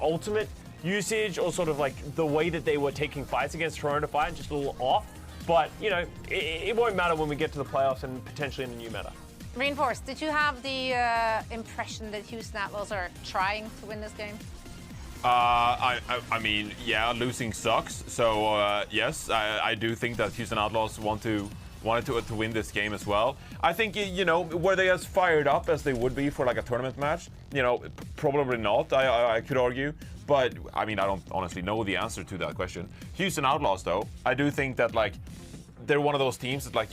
ultimate usage, or sort of like the way that they were taking fights against Toronto Defiant, just a little off. But, it won't matter when we get to the playoffs and potentially in the new meta. Reinforce, did you have the impression that Houston Outlaws are trying to win this game? I mean, yeah, losing sucks. So yes, I do think that Houston Outlaws wanted to win this game as well. I think were they as fired up as they would be for like a tournament match? Probably not. I could argue. But I mean, I don't honestly know the answer to that question. Houston Outlaws, though, I do think that like they're one of those teams that like